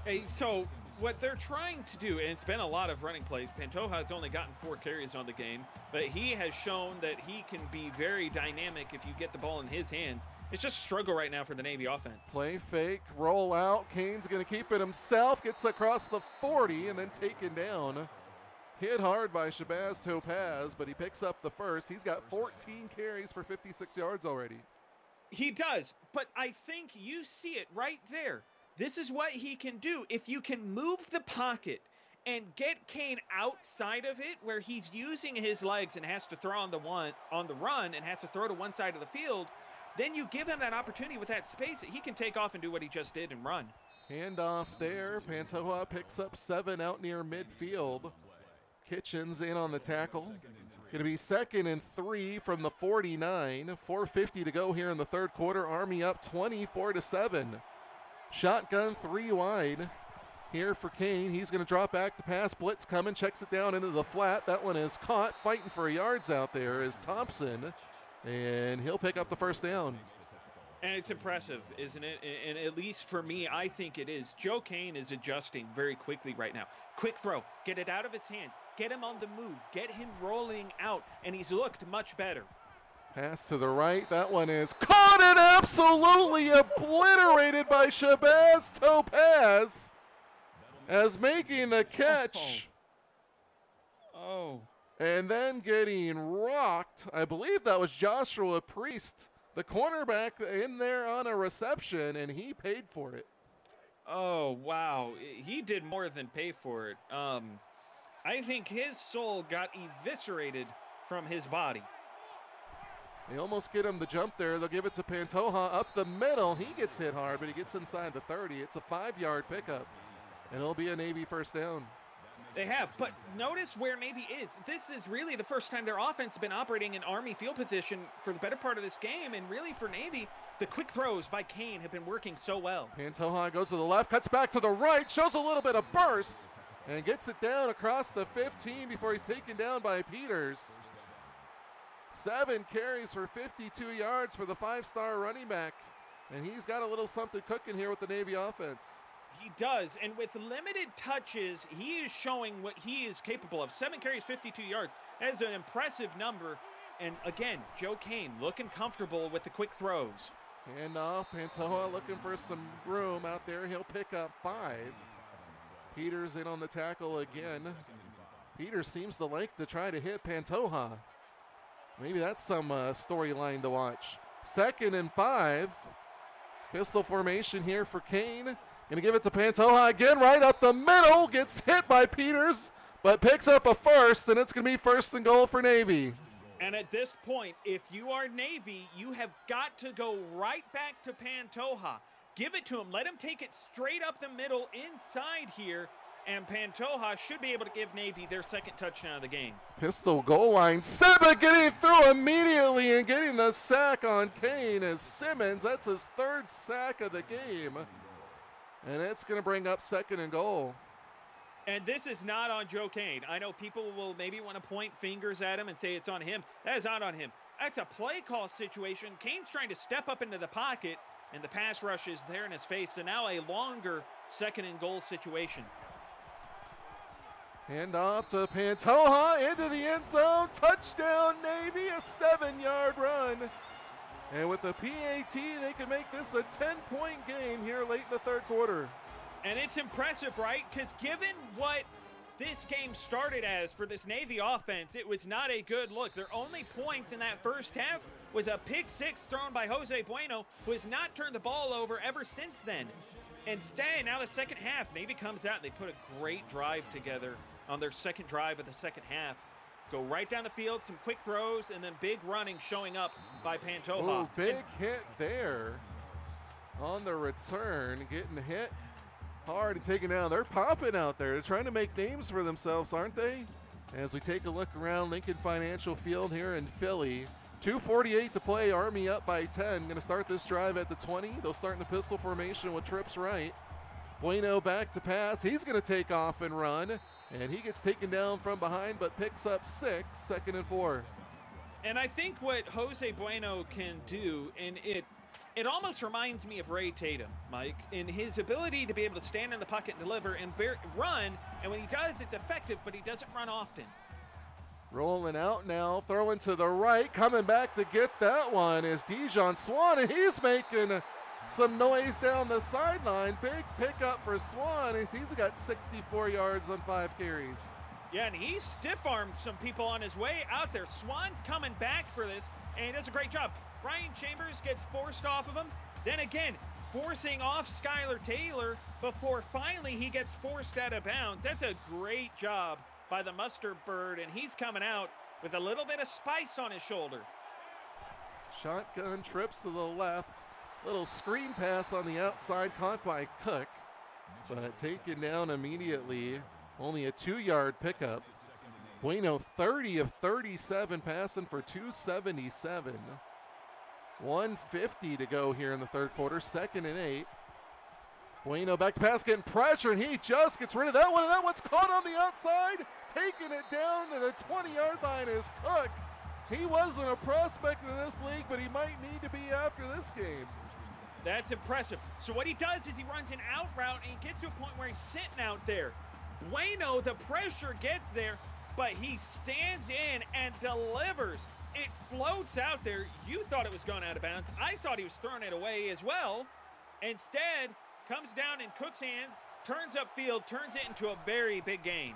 Hey, so what they're trying to do, and it's been a lot of running plays. Pantoja has only gotten 4 carries on the game, but he has shown that he can be very dynamic if you get the ball in his hands. It's just a struggle right now for the Navy offense. Play fake, roll out. Kane's going to keep it himself, gets across the 40 and then taken down. Hit hard by Shabazz Topaz, but he picks up the first. He's got 14 carries for 56 yards already. He does, but I think you see it right there. This is what he can do. If you can move the pocket and get Kane outside of it where he's using his legs and has to throw on the run and has to throw to one side of the field, then you give him that opportunity with that space that he can take off and do what he just did and run. Handoff there. Pantoja picks up 7 out near midfield. Kitchens in on the tackle. Going to be 2nd and 3 from the 49. 4:50 to go here in the 3rd quarter. Army up 24-7. Shotgun 3 wide here for Kane. He's going to drop back to pass. Blitz coming, checks it down into the flat. That one is caught. Fighting for yards out there is Thompson, and he'll pick up the first down. And it's impressive, isn't it? And at least for me, I think it is. Joe Kane is adjusting very quickly right now. Quick throw, get it out of his hands, get him on the move, get him rolling out, and he's looked much better. Pass to the right. That one is caught and absolutely obliterated by Shabazz Topaz as making the catch. Oh. And then getting rocked. I believe that was Joshua Priest, the cornerback, in there on a reception, and he paid for it. Oh, wow. He did more than pay for it. I think his soul got eviscerated from his body. They almost get him to jump there. They'll give it to Pantoja up the middle. He gets hit hard, but he gets inside the 30. It's a 5-yard pickup, and it'll be a Navy first down. They have, but notice where Navy is. This is really the first time their offense has been operating in Army field position for the better part of this game, and really for Navy, the quick throws by Kane have been working so well. Pantoja goes to the left, cuts back to the right, shows a little bit of burst, and gets it down across the 15 before he's taken down by Peters. 7 carries for 52 yards for the 5-star running back, and he's got a little something cooking here with the Navy offense. He does, and with limited touches, he is showing what he is capable of. 7 carries, 52 yards. That is an impressive number. And again, Joe Kane looking comfortable with the quick throws. Handoff, Pantoja looking for some room out there. He'll pick up 5. Peters in on the tackle again. Peters seems to like to try to hit Pantoja. Maybe that's some storyline to watch. 2nd and 5. Pistol formation here for Kane. Going to give it to Pantoja again, right up the middle. Gets hit by Peters, but picks up a first, and it's going to be 1st and goal for Navy. And at this point, if you are Navy, you have got to go right back to Pantoja. Give it to him. Let him take it straight up the middle inside here. and Pantoja should be able to give Navy their second touchdown of the game. Pistol goal line. Simmons getting through immediately and getting the sack on Kane as Simmons. That's his third sack of the game. And it's going to bring up 2nd and goal. And this is not on Joe Kane. I know people will maybe want to point fingers at him and say it's on him. That is not on him. That's a play call situation. Kane's trying to step up into the pocket, and the pass rush is there in his face. So now a longer 2nd and goal situation. Hand off to Pantoja into the end zone. Touchdown, Navy, a 7-yard run. And with the PAT, they can make this a 10-point game here late in the 3rd quarter. And it's impressive, right? Because given what this game started as for this Navy offense, it was not a good look. Their only points in that first half was a pick 6 thrown by Jose Bueno, who has not turned the ball over ever since then. Instead, now the second half, Navy comes out and they put a great drive together on their second drive of the second half. Go right down the field, some quick throws, and then big running showing up by Pantoja. Ooh, big hit there on the return, getting hit hard and taken down. They're popping out there. They're trying to make names for themselves, aren't they? As we take a look around Lincoln Financial Field here in Philly. 2:48 to play, Army up by 10. Going to start this drive at the 20. They'll start in the pistol formation with trips right. Bueno back to pass. He's going to take off and run. And he gets taken down from behind, but picks up 6, 2nd and 4. And I think what Jose Bueno can do, and it almost reminds me of Ray Tatum, Mike, in his ability to be able to stand in the pocket and deliver and run. And when he does, it's effective, but he doesn't run often. Rolling out now, throwing to the right, coming back to get that one is Dijon Swan, and he's making some noise down the sideline. Big pickup for Swan as he's got 64 yards on 5 carries. Yeah, and he stiff-armed some people on his way out there. Swan's coming back for this, and he does a great job. Ryan Chambers gets forced off of him. Then again, forcing off Skylar Taylor before finally he gets forced out of bounds. That's a great job by the Mustard Bird, and he's coming out with a little bit of spice on his shoulder. Shotgun trips to the left. Little screen pass on the outside, caught by Cook, but taken down immediately. Only a 2-yard pickup. Bueno 30 of 37, passing for 277. 150 to go here in the 3rd quarter, 2nd and 8. Bueno back to pass, getting pressure, and he just gets rid of that one, and that one's caught on the outside. Taking it down to the 20-yard line is Cook. He wasn't a prospect in this league, but he might need to be after this game. That's impressive. So what he does is he runs an out route, and he gets to a point where he's sitting out there. Bueno, the pressure gets there, but he stands in and delivers. It floats out there. You thought it was going out of bounds. I thought he was throwing it away as well. Instead, comes down in Cook's hands, turns upfield, turns it into a very big gain.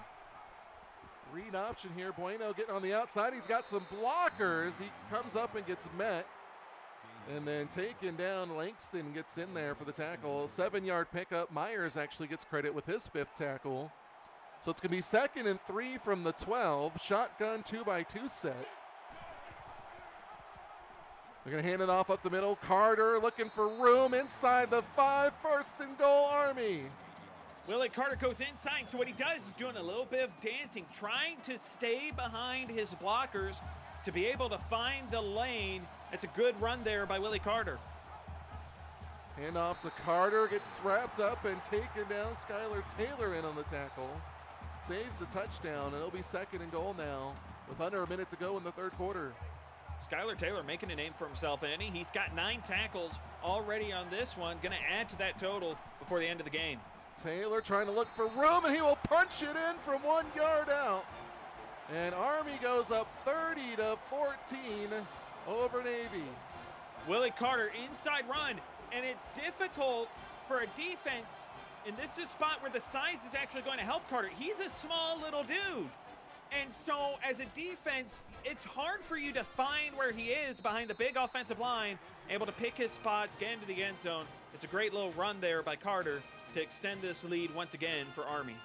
Read option here. Bueno getting on the outside. He's got some blockers. He comes up and gets met. And then taken down, Langston gets in there for the tackle. 7-yard pickup. Myers actually gets credit with his 5th tackle. So it's going to be 2nd and 3 from the 12. Shotgun 2x2 set. They're going to hand it off up the middle. Carter looking for room inside the 5. 1st and goal, Army. Willie Carter goes inside. So what he does is doing a little bit of dancing, trying to stay behind his blockers to be able to find the lane. It's a good run there by Willie Carter. Hand off to Carter, gets wrapped up and taken down. Skylar Taylor in on the tackle. Saves a touchdown, and it'll be 2nd and goal now with under a minute to go in the 3rd quarter. Skylar Taylor making a name for himself, and he's got 9 tackles already on this one. Going to add to that total before the end of the game. Taylor trying to look for room, and he will punch it in from 1 yard out. And Army goes up 30-14 over Navy. Willie Carter, inside run, and it's difficult for a defense, and this is a spot where the size is actually going to help Carter. He's a small little dude, and so as a defense, it's hard for you to find where he is behind the big offensive line, able to pick his spots, get into the end zone. It's a great little run there by Carter to extend this lead once again for Army.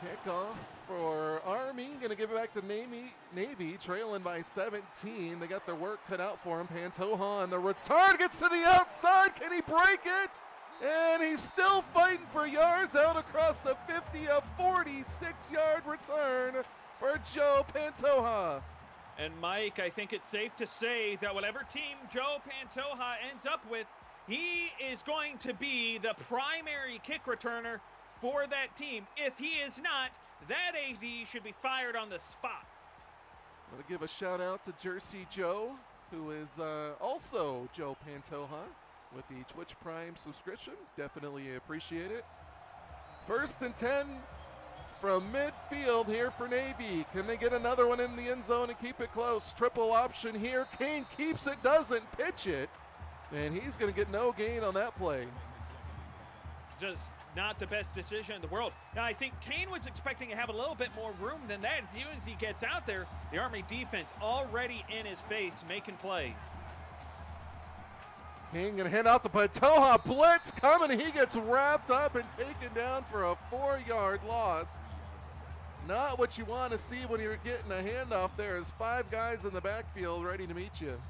Kickoff for Army. Going to give it back to Navy, trailing by 17. They got their work cut out for him. Pantoja on the return, gets to the outside. Can he break it? And he's still fighting for yards out across the 50, a 46-yard return for Joe Pantoja. And Mike, I think it's safe to say that whatever team Joe Pantoja ends up with, he is going to be the primary kick returner for that team. If he is not, that AD should be fired on the spot. I want to give a shout out to Jersey Joe, who is also Joe Pantoja with the Twitch Prime subscription. Definitely appreciate it. 1st and 10 from midfield here for Navy. Can they get another one in the end zone and keep it close? Triple option here. Kane keeps it, doesn't pitch it. And he's going to get no gain on that play. Just not the best decision in the world. Now, I think Kane was expecting to have a little bit more room than that. As soon as he gets out there, the Army defense already in his face making plays. Kane going to hand out to Pantoja. Blitz coming. He gets wrapped up and taken down for a 4-yard loss. Not what you want to see when you're getting a handoff. There's 5 guys in the backfield ready to meet you.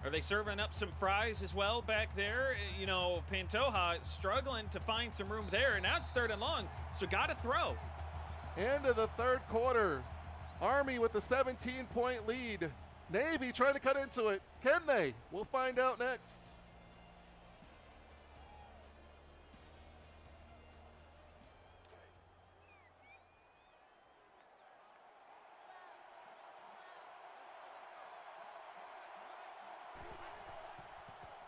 Are they serving up some fries as well back there? You know, Pantoja struggling to find some room there, and now it's 3rd and long, so got to throw. End of the 3rd quarter. Army with the 17-point lead. Navy trying to cut into it. Can they? We'll find out next.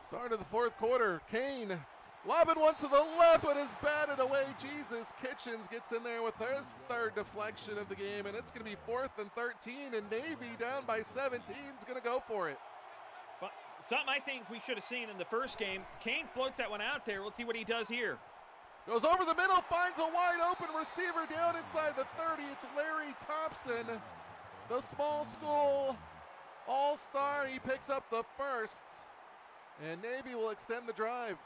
Start of the 4th quarter. Kane lobbing one to the left, but is batted away. Jesus Kitchens gets in there with his 3rd deflection of the game, and it's going to be 4th and 13, and Navy down by 17 is going to go for it. Something I think we should have seen in the first game. Kane floats that one out there. Let's see what he does here. Goes over the middle, finds a wide open receiver down inside the 30. It's Larry Thompson, the small school all-star. He picks up the 1st. And Navy will extend the drive.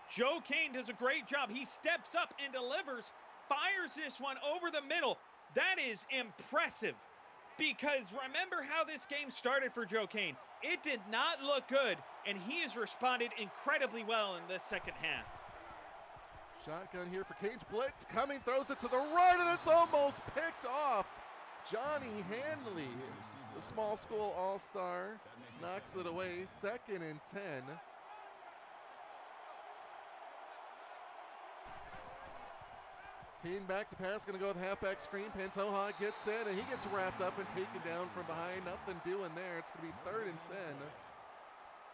Joe Kane does a great job. He steps up and delivers, fires this one over the middle. That is impressive, because remember how this game started for Joe Kane. It did not look good, and he has responded incredibly well in this 2nd half. Shotgun here for Kane's blitz. Coming, throws it to the right, and it's almost picked off. Johnny Hanley, the small school all-star, knocks it away. 2nd and 10. Kane back to pass, going to go with halfback screen. Pantoja gets in, and he gets wrapped up and taken down from behind. Nothing doing there. It's going to be 3rd and 10.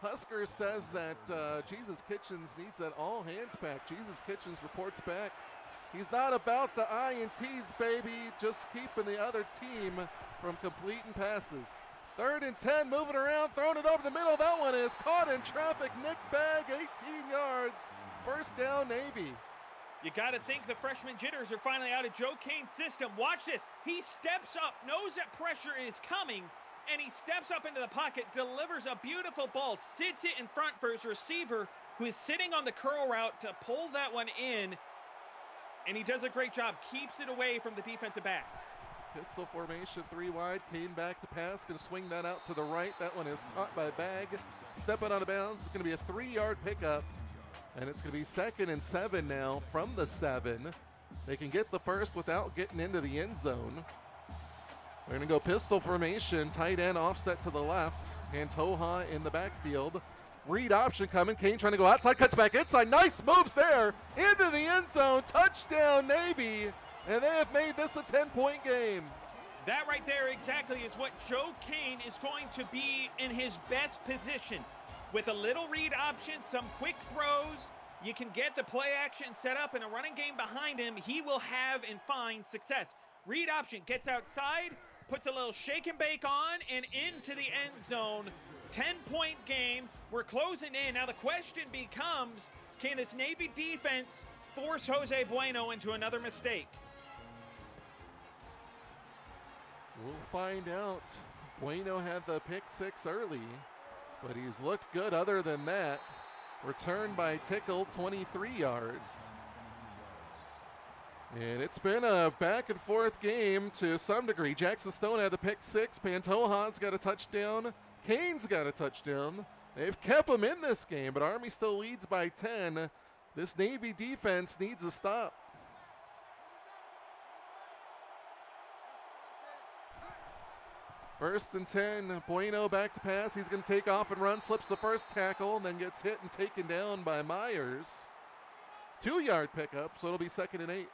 Husker says that Jesus Kitchens needs that all-hands pack. Jesus Kitchens reports back. He's not about the INTs, baby, just keeping the other team from completing passes. 3rd and 10, moving around, throwing it over the middle. That one is caught in traffic. Nick Bagg, 18 yards. 1st down, Navy. You got to think the freshman jitters are finally out of Joe Kane's system. Watch this. He steps up, knows that pressure is coming, and he steps up into the pocket, delivers a beautiful ball, sits it in front for his receiver, who is sitting on the curl route to pull that one in, and he does a great job, keeps it away from the defensive backs. Pistol formation, 3 wide. Kane back to pass, going to swing that out to the right. That one is caught by Bagg. Step it out of bounds. It's going to be a 3-yard pickup. And it's going to be 2nd and 7 now from the 7. They can get the 1st without getting into the end zone. They're going to go pistol formation, tight end offset to the left. Pantoja in the backfield. Read option coming. Kane trying to go outside, cuts back inside. Nice moves there into the end zone. Touchdown, Navy. And they have made this a 10-point game. That right there exactly is what Joe Kane is going to be in his best position. With a little read option, some quick throws, you can get the play action set up in a running game behind him. He will have and find success. Read option, gets outside, puts a little shake and bake on, and into the end zone. 10-point game. We're closing in. Now the question becomes, can this Navy defense force Jose Bueno into another mistake? We'll find out. Bueno had the pick 6 early, but he's looked good other than that. Returned by Tickle, 23 yards. And it's been a back and forth game to some degree. Jackson Stone had the pick 6. Pantoja's got a touchdown. Kane's got a touchdown. They've kept them in this game, but Army still leads by 10. This Navy defense needs a stop. First and 10, Bueno back to pass. He's going to take off and run, slips the first tackle, and then gets hit and taken down by Myers. 2-yard pickup, so it'll be 2nd and 8.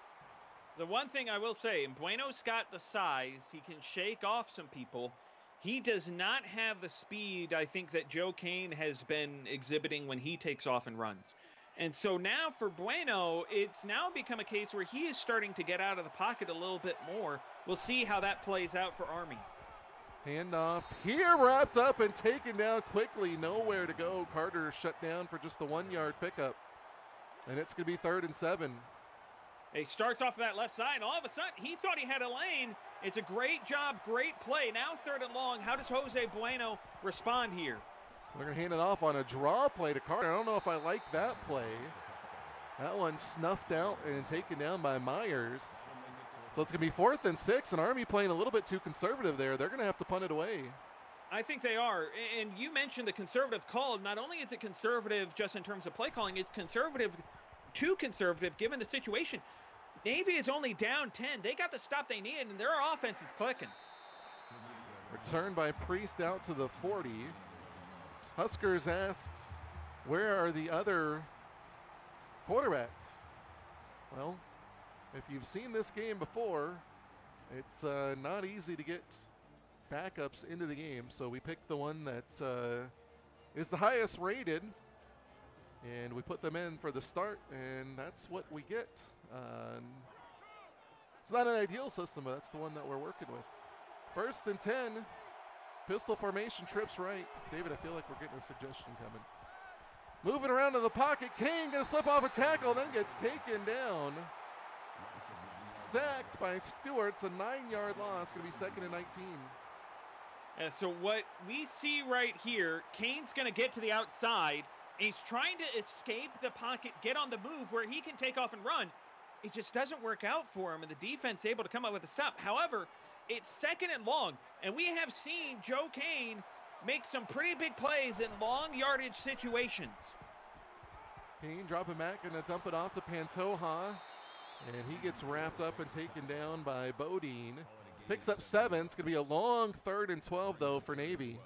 The one thing I will say, Bueno's got the size. He can shake off some people. He does not have the speed, I think, that Joe Kane has been exhibiting when he takes off and runs. And so now for Bueno, it's now become a case where he is starting to get out of the pocket a little bit more. We'll see how that plays out for Army. Handoff here, wrapped up and taken down quickly. Nowhere to go. Carter shut down for just a 1-yard pickup. And it's going to be 3rd and 7. He starts off that left side. All of a sudden, he thought he had a lane. It's a great job, great play. Now 3rd and long. How does Jose Bueno respond here? They're going to hand it off on a draw play to Carter. I don't know if I like that play. That one snuffed out and taken down by Myers. So it's going to be 4th and 6, and Army playing a little bit too conservative there. They're going to have to punt it away. I think they are. And you mentioned the conservative call. Not only is it conservative just in terms of play calling, it's conservative, too conservative given the situation. Navy is only down 10. They got the stop they needed, and their offense is clicking. Return by Priest out to the 40. Huskers asks, where are the other quarterbacks? Well, if you've seen this game before, it's not easy to get backups into the game. So we picked the one that is the highest rated, and we put them in for the start, and that's what we get. It's not an ideal system, but that's the one that we're working with. 1st and 10. Pistol formation, trips right. David, I feel like we're getting a suggestion coming. Moving around to the pocket. Kane going to slip off a tackle, then gets taken down. Sacked by Stewart. It's a 9-yard loss. Going to be 2nd and 19. So what we see right here, Kane's going to get to the outside. And he's trying to escape the pocket, get on the move where he can take off and run. It just doesn't work out for him, and the defense able to come up with a stop. However, it's 2nd and long, and we have seen Joe Kane make some pretty big plays in long yardage situations. Kane dropping back and dump it off to Pantoja, and he gets wrapped up and taken down by Bodine. Picks up 7. It's going to be a long 3rd and 12, though, for Navy.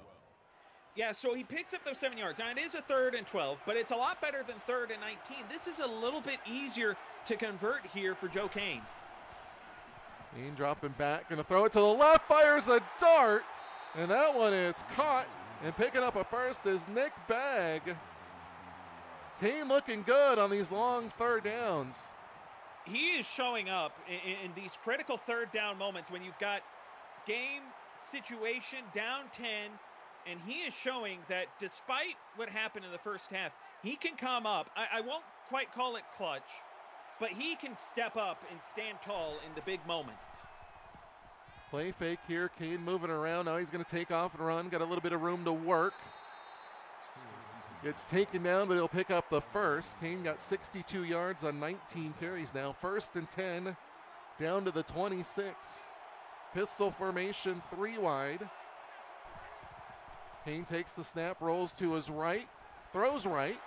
Yeah, so he picks up those 7 yards. Now, it is a 3rd and 12, but it's a lot better than 3rd and 19. This is a little bit easier to convert here for Joe Kane. Kane dropping back, going to throw it to the left, fires a dart, and that one is caught, and picking up a first is Nick Bagg. Kane looking good on these long 3rd downs. He is showing up in these critical 3rd down moments when you've got game situation down 10, and he is showing that despite what happened in the first half, he can come up. I won't quite call it clutch, but he can step up and stand tall in the big moments. Play fake here. Kane moving around. Now he's going to take off and run. Got a little bit of room to work. Gets taken down, but he'll pick up the first. Kane got 62 yards on 19 carries now. 1st and 10 down to the 26. Pistol formation, 3 wide. Kane takes the snap, rolls to his right, throws right,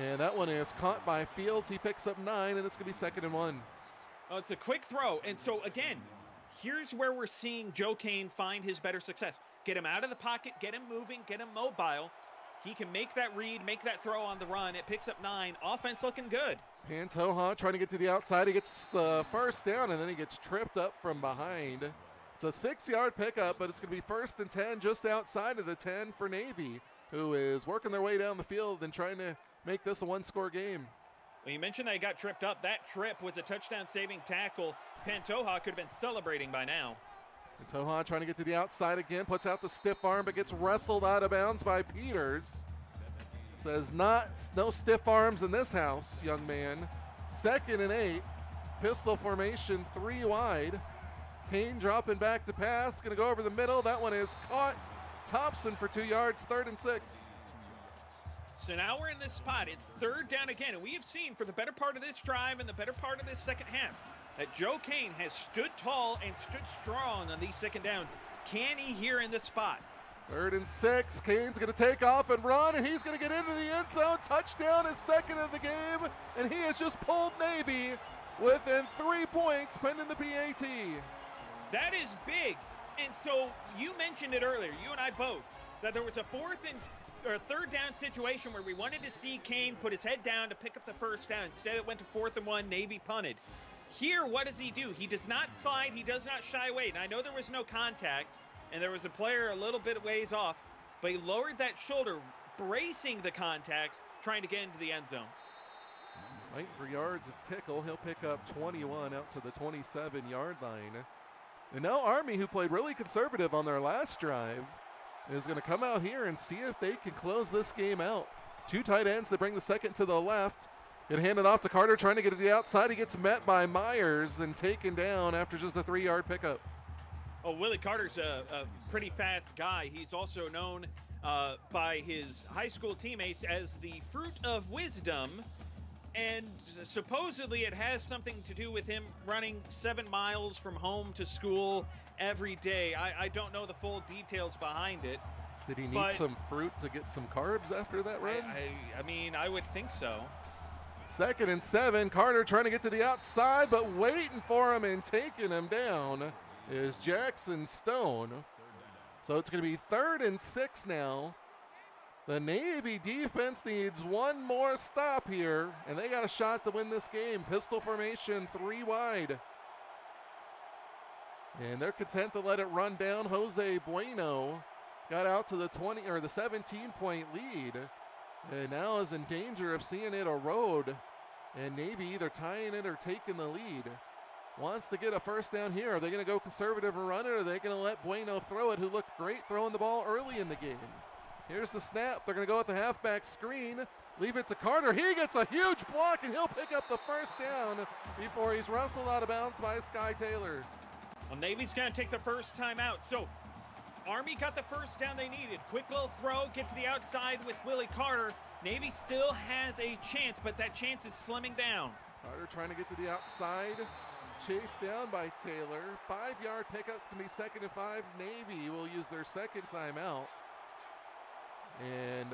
and that one is caught by Fields. He picks up 9, and it's going to be 2nd and 1. Oh, it's a quick throw. And so, again, here's where we're seeing Joe Kane find his better success. Get him out of the pocket, get him moving, get him mobile. He can make that read, make that throw on the run. It picks up 9. Offense looking good. Pantoja trying to get to the outside. He gets the first down, and then he gets tripped up from behind. It's a 6-yard pickup, but it's going to be 1st and 10 just outside of the 10 for Navy, who is working their way down the field and trying to make this a 1-score game. Well, you mentioned that he got tripped up. That trip was a touchdown-saving tackle. Pantoja could have been celebrating by now. Pantoja trying to get to the outside again, puts out the stiff arm, but gets wrestled out of bounds by Peters. Says no stiff arms in this house, young man. 2nd and 8. Pistol formation, 3 wide. Kane dropping back to pass, going to go over the middle. That one is caught. Thompson for 2 yards, 3rd and 6. So now we're in this spot. It's 3rd down again, and we have seen for the better part of this drive and the better part of this second half that Joe Kane has stood tall and stood strong on these 2nd downs. Can he here in this spot? 3rd and 6. Kane's going to take off and run, and he's going to get into the end zone. Touchdown, his second of the game, and he has just pulled Navy within 3 points, pending the PAT. That is big. And so you mentioned it earlier, you and I both, that there was a 3rd down situation where we wanted to see Kane put his head down to pick up the first down. Instead, it went to 4th and 1. Navy punted. Here, what does he do? He does not slide. He does not shy away. And I know there was no contact, and there was a player a little bit ways off, but he lowered that shoulder, bracing the contact, trying to get into the end zone. Fighting for yards is Tickle. He'll pick up 21 out to the 27-yard line. And now Army, who played really conservative on their last drive, is going to come out here and see if they can close this game out. 2 tight ends. They bring the second to the left. Get handed off to Carter, trying to get to the outside. He gets met by Myers and taken down after just a 3-yard pickup. Oh, Willie Carter's a pretty fast guy. He's also known by his high school teammates as the Fruit of Wisdom. And supposedly it has something to do with him running 7 miles from home to school every day. I don't know the full details behind it. Did he need some fruit to get some carbs after that run? I mean, I would think so. 2nd and 7. Carter trying to get to the outside, but waiting for him and taking him down is Jackson Stone. So it's going to be 3rd and 6 now. The Navy defense needs one more stop here, and they got a shot to win this game. Pistol formation, 3 wide. And they're content to let it run down. Jose Bueno got out to the 17-point lead, and now is in danger of seeing it erode. And Navy either tying it or taking the lead. Wants to get a first down here. Are they going to go conservative and run it, or are they going to let Bueno throw it, who looked great throwing the ball early in the game? Here's the snap. They're going to go with the halfback screen. Leave it to Carter. He gets a huge block, and he'll pick up the first down before he's wrestled out of bounds by Sky Taylor. Well, Navy's going to take the first time out. So Army got the first down they needed. Quick little throw, get to the outside with Willie Carter. Navy still has a chance, but that chance is slimming down. Carter trying to get to the outside. Chased down by Taylor. 5-yard pickup. It's going to be 2nd and 5. Navy will use their second timeout. And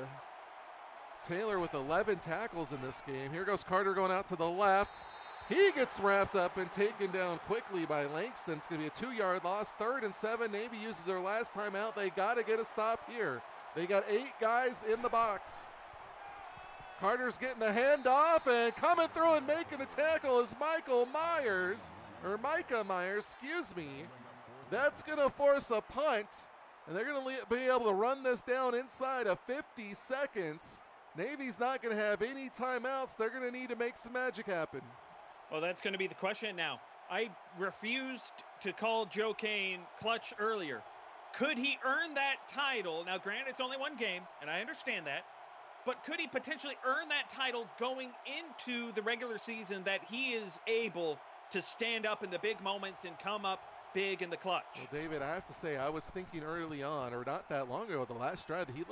Taylor with 11 tackles in this game. Here goes Carter going out to the left. He gets wrapped up and taken down quickly by Langston. It's going to be a 2-yard loss. 3rd and 7. Navy uses their last timeout. They got to get a stop here. They got 8 guys in the box. Carter's getting the handoff, and coming through and making the tackle is Micah Myers. That's going to force a punt, and they're going to be able to run this down inside of 50 seconds. Navy's not going to have any timeouts. They're going to need to make some magic happen. Well, that's going to be the question now. I refused to call Joe Kane clutch earlier. Could he earn that title? Now, granted, it's only 1 game, and I understand that. But could he potentially earn that title going into the regular season, that he is able to stand up in the big moments and come up big in the clutch? Well, David, I have to say, I was thinking early on, or not that long ago, the last drive, that he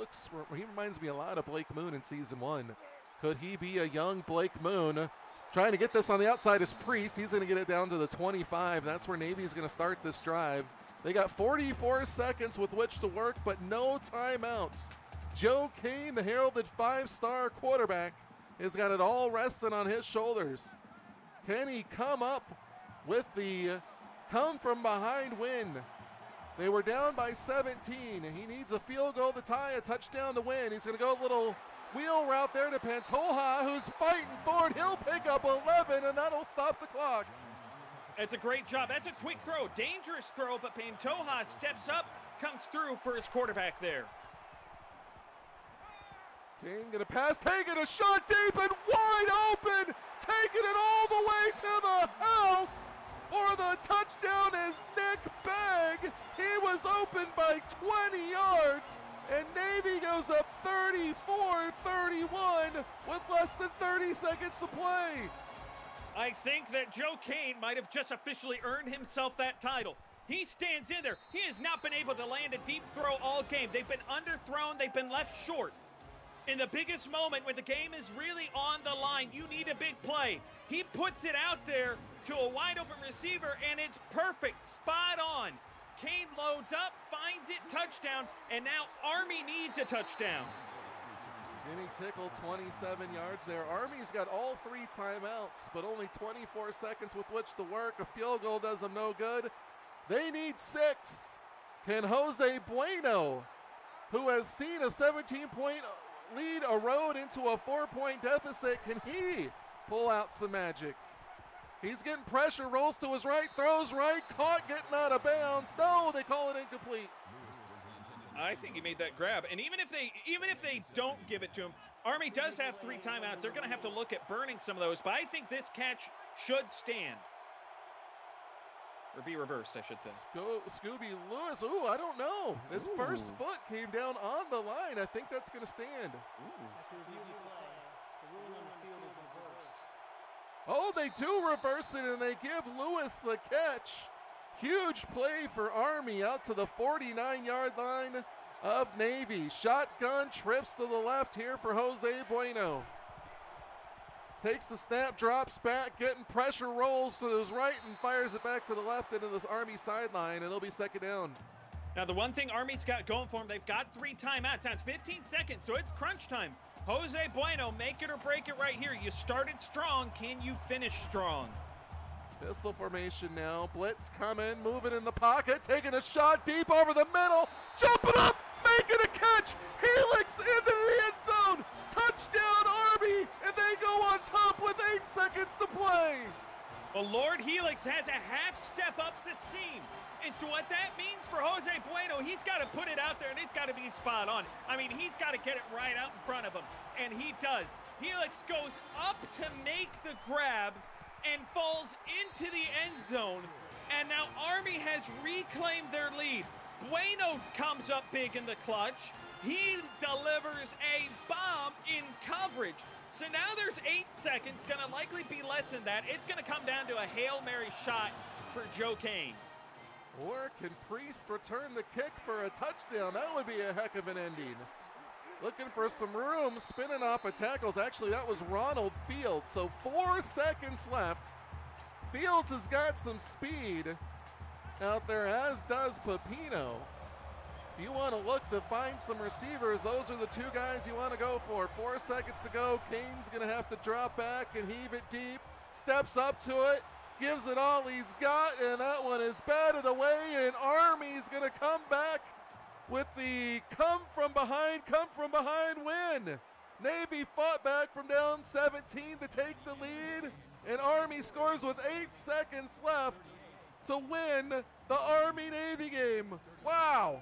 reminds me a lot of Blake Moon in season 1. Could he be a young Blake Moon? Trying to get this on the outside is Priest. He's going to get it down to the 25. That's where Navy's going to start this drive. They got 44 seconds with which to work, but no timeouts. Joe Kane, the heralded 5-star quarterback, has got it all resting on his shoulders. Can he come up with the come from behind win? They were down by 17, and he needs a field goal to tie, a touchdown to win. He's going to go a little wheel route there to Pantoja, who's fighting forward. He'll pick up 11, and that'll stop the clock. That's a great job. That's a quick throw, dangerous throw, but Pantoja steps up, comes through for his quarterback there. Kane gonna pass, taking a shot deep and wide open, taking it all the way to the house for the touchdown is Nick Begg. He was open by 20 yards, and Navy goes up 34-31 with less than 30 seconds to play. I think that Joe Kane might have just officially earned himself that title. He stands in there. He has not been able to land a deep throw all game. They've been underthrown. They've been left short. In the biggest moment, when the game is really on the line, you need a big play. He puts it out there to a wide open receiver, and it's perfect, spot on. Kane loads up, finds it, touchdown, and now Army needs a touchdown. Jimmy Tickle, 27 yards there. Army's got all 3 timeouts, but only 24 seconds with which to work. A field goal does them no good. They need 6. Can Jose Bueno, who has seen a 17-point lead erode into a 4-point deficit, can he pull out some magic? He's getting pressure, rolls to his right, throws right, caught getting out of bounds. No, they call it incomplete. I think he made that grab, and even if they don't give it to him, Army does have 3 timeouts. They're going to have to look at burning some of those, but I think this catch should stand. Or be reversed, I should say. Scooby Lewis, ooh, I don't know. His first foot came down on the line. I think that's going to stand. Oh, they do reverse it, and they give Lewis the catch. Huge play for Army out to the 49-yard line of Navy. Shotgun trips to the left here for Jose Bueno. Takes the snap, drops back, getting pressure, rolls to his right, and fires it back to the left into this Army sideline, and it'll be second down. Now, the one thing Army's got going for them, they've got 3 timeouts. Now, it's 15 seconds, so it's crunch time. Jose Bueno, make it or break it right here. You started strong. Can you finish strong? Pistol formation now. Blitz coming, moving in the pocket, taking a shot deep over the middle, jumping up, making a catch. Helix into the end zone. Touchdown, Army, and they go on top with 8 seconds to play. Well, Lord Helix has a half step up the seam. And so what that means for Jose Bueno, he's got to put it out there, and it's got to be spot on. I mean, he's got to get it right out in front of him, and he does. Helix goes up to make the grab and falls into the end zone, and now Army has reclaimed their lead. Bueno comes up big in the clutch. He delivers a bomb in coverage. So now there's 8 seconds, going to likely be less than that. It's going to come down to a Hail Mary shot for Joe Kane. Or can Priest return the kick for a touchdown? That would be a heck of an ending. Looking for some room, spinning off of tackles. Actually, that was Ronald Fields. So 4 seconds left. Fields has got some speed out there, as does Pepino. If you want to look to find some receivers, those are the 2 guys you want to go for. 4 seconds to go. Kane's going to have to drop back and heave it deep. Steps up to it. Gives it all he's got, and that one is batted away, and Army's going to come back with the come from behind win. Navy fought back from down 17 to take the lead, and Army scores with 8 seconds left to win the Army-Navy game. Wow.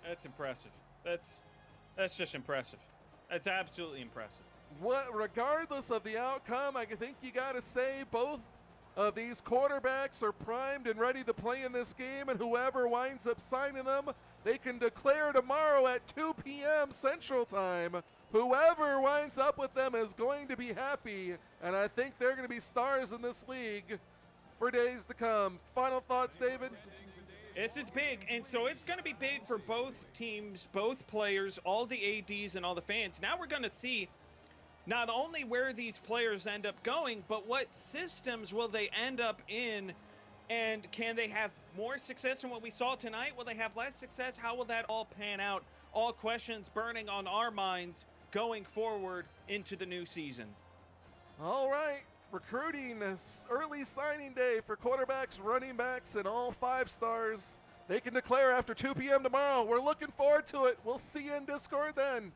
That's impressive. That's just impressive. That's absolutely impressive. Regardless of the outcome, I think you got to say both of these quarterbacks are primed and ready to play in this game, and whoever winds up signing them, they can declare tomorrow at 2 p.m. Central Time. Whoever winds up with them is going to be happy, and I think they're going to be stars in this league for days to come. Final thoughts, David? This is big, and so it's going to be big for both teams, both players, all the ADs, and all the fans. Now we're going to see not only where these players end up going, but what systems will they end up in, and can they have more success than what we saw tonight? Will they have less success? How will that all pan out? All questions burning on our minds going forward into the new season. All right, recruiting early signing day for quarterbacks, running backs, and all 5 stars. They can declare after 2 p.m. tomorrow. We're looking forward to it. We'll see you in Discord then.